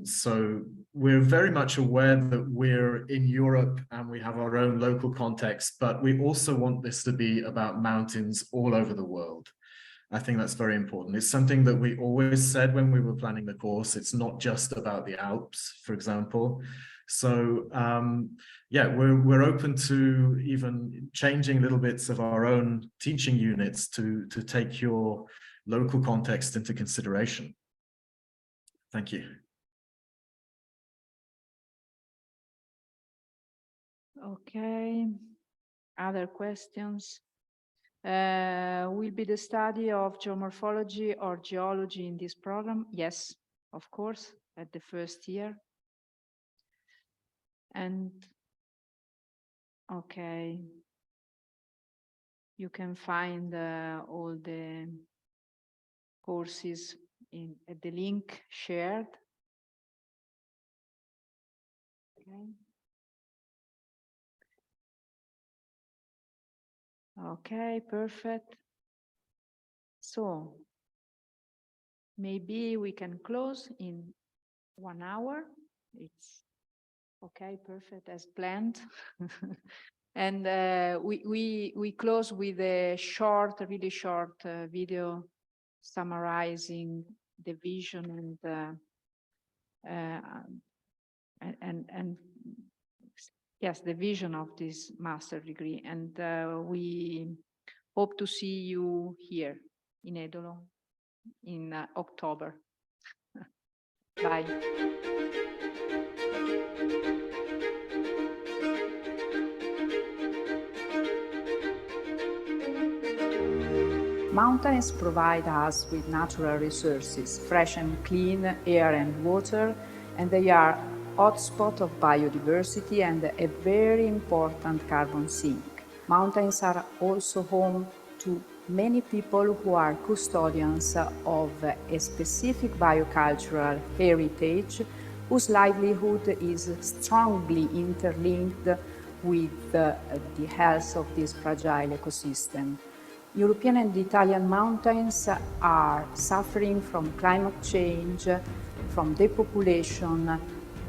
So we're very much aware that we're in Europe and we have our own local context, but we also want this to be about mountains all over the world. I think that's very important. It's something that we always said when we were planning the course. It's not just about the Alps, for example. So yeah, we're open to even changing little bits of our own teaching units to take your local context into consideration. Thank you. Okay, other questions? Will be the study of geomorphology or geology in this program? Yes, of course, at the first year. And okay, you can find all the courses at the link shared. Okay. Okay, perfect. So maybe we can close in 1 hour. It's okay, perfect, as planned. And we close with a short, really short video summarizing the vision and yes, the vision of this master degree. And we hope to see you here in Edolo in October. Bye. Mountains provide us with natural resources, fresh and clean air and water, and they are hotspot of biodiversity and a very important carbon sink. Mountains are also home to many people who are custodians of a specific biocultural heritage whose livelihood is strongly interlinked with the health of this fragile ecosystem. European and Italian mountains are suffering from climate change, from depopulation,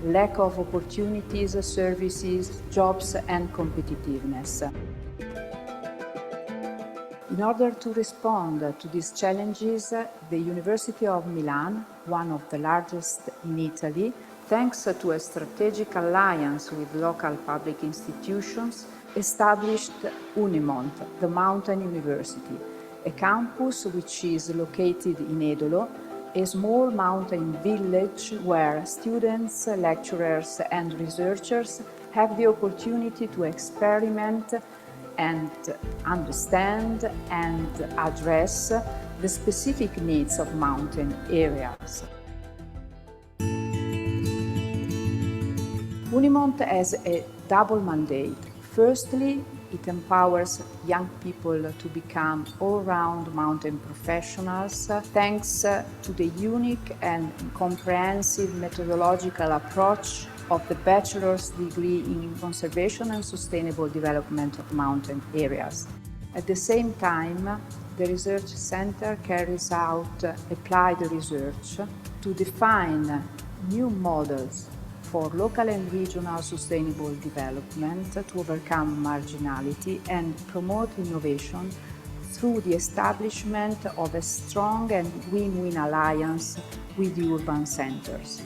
lack of opportunities, services, jobs, and competitiveness. In order to respond to these challenges, the University of Milan, one of the largest in Italy, thanks to a strategic alliance with local public institutions, established Unimont, the Mountain University, a campus which is located in Edolo, a small mountain village where students, lecturers, and researchers have the opportunity to experiment and understand and address the specific needs of mountain areas. Unimont has a double mandate. Firstly, it empowers young people to become all-round mountain professionals thanks to the unique and comprehensive methodological approach of the bachelor's degree in Conservation and Sustainable Development of Mountain Areas. At the same time, the Research Center carries out applied research to define new models for local and regional sustainable development to overcome marginality and promote innovation through the establishment of a strong and win-win alliance with the urban centers.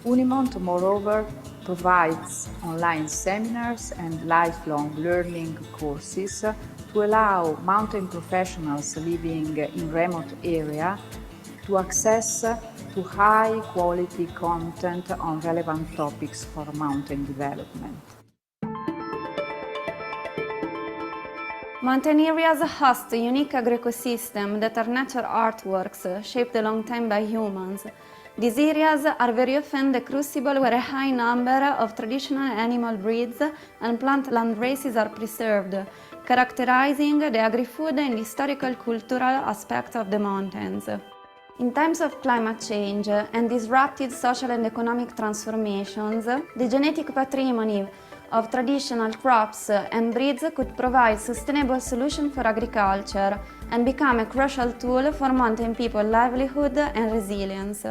Unimont, moreover, provides online seminars and lifelong learning courses to allow mountain professionals living in remote areas to access to high-quality content on relevant topics for mountain development. Mountain areas host a unique agro-ecosystem that are nature artworks shaped a long time by humans. These areas are very often the crucible where a high number of traditional animal breeds and plant land races are preserved, characterizing the agri-food and historical cultural aspects of the mountains. In times of climate change and disrupted social and economic transformations, the genetic patrimony of traditional crops and breeds could provide sustainable solutions for agriculture and become a crucial tool for mountain people's livelihood and resilience.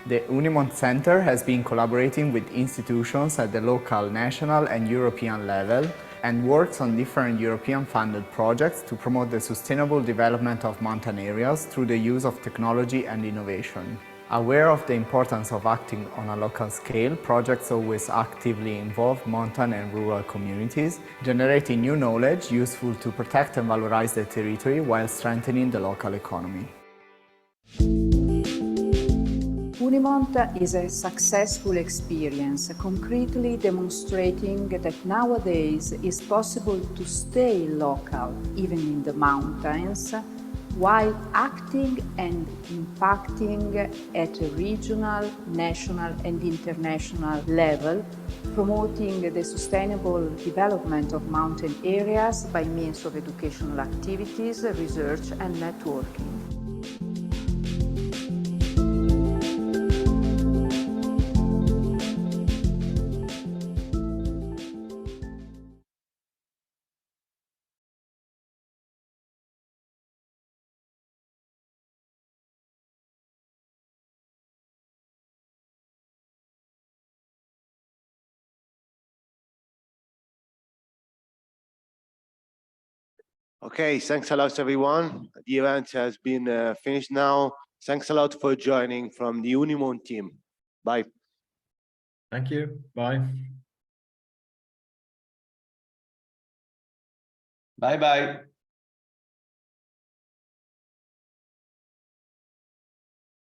The Unimont Center has been collaborating with institutions at the local, national and European level and works on different European-funded projects to promote the sustainable development of mountain areas through the use of technology and innovation. Aware of the importance of acting on a local scale, projects always actively involve mountain and rural communities, generating new knowledge useful to protect and valorize the territory while strengthening the local economy. Unimont is a successful experience, concretely demonstrating that nowadays it's possible to stay local, even in the mountains, while acting and impacting at a regional, national and international level, promoting the sustainable development of mountain areas by means of educational activities, research and networking. Okay, thanks a lot, everyone. The event has been finished now. Thanks a lot for joining from the Unimont team. Bye. Thank you. Bye. Bye-bye.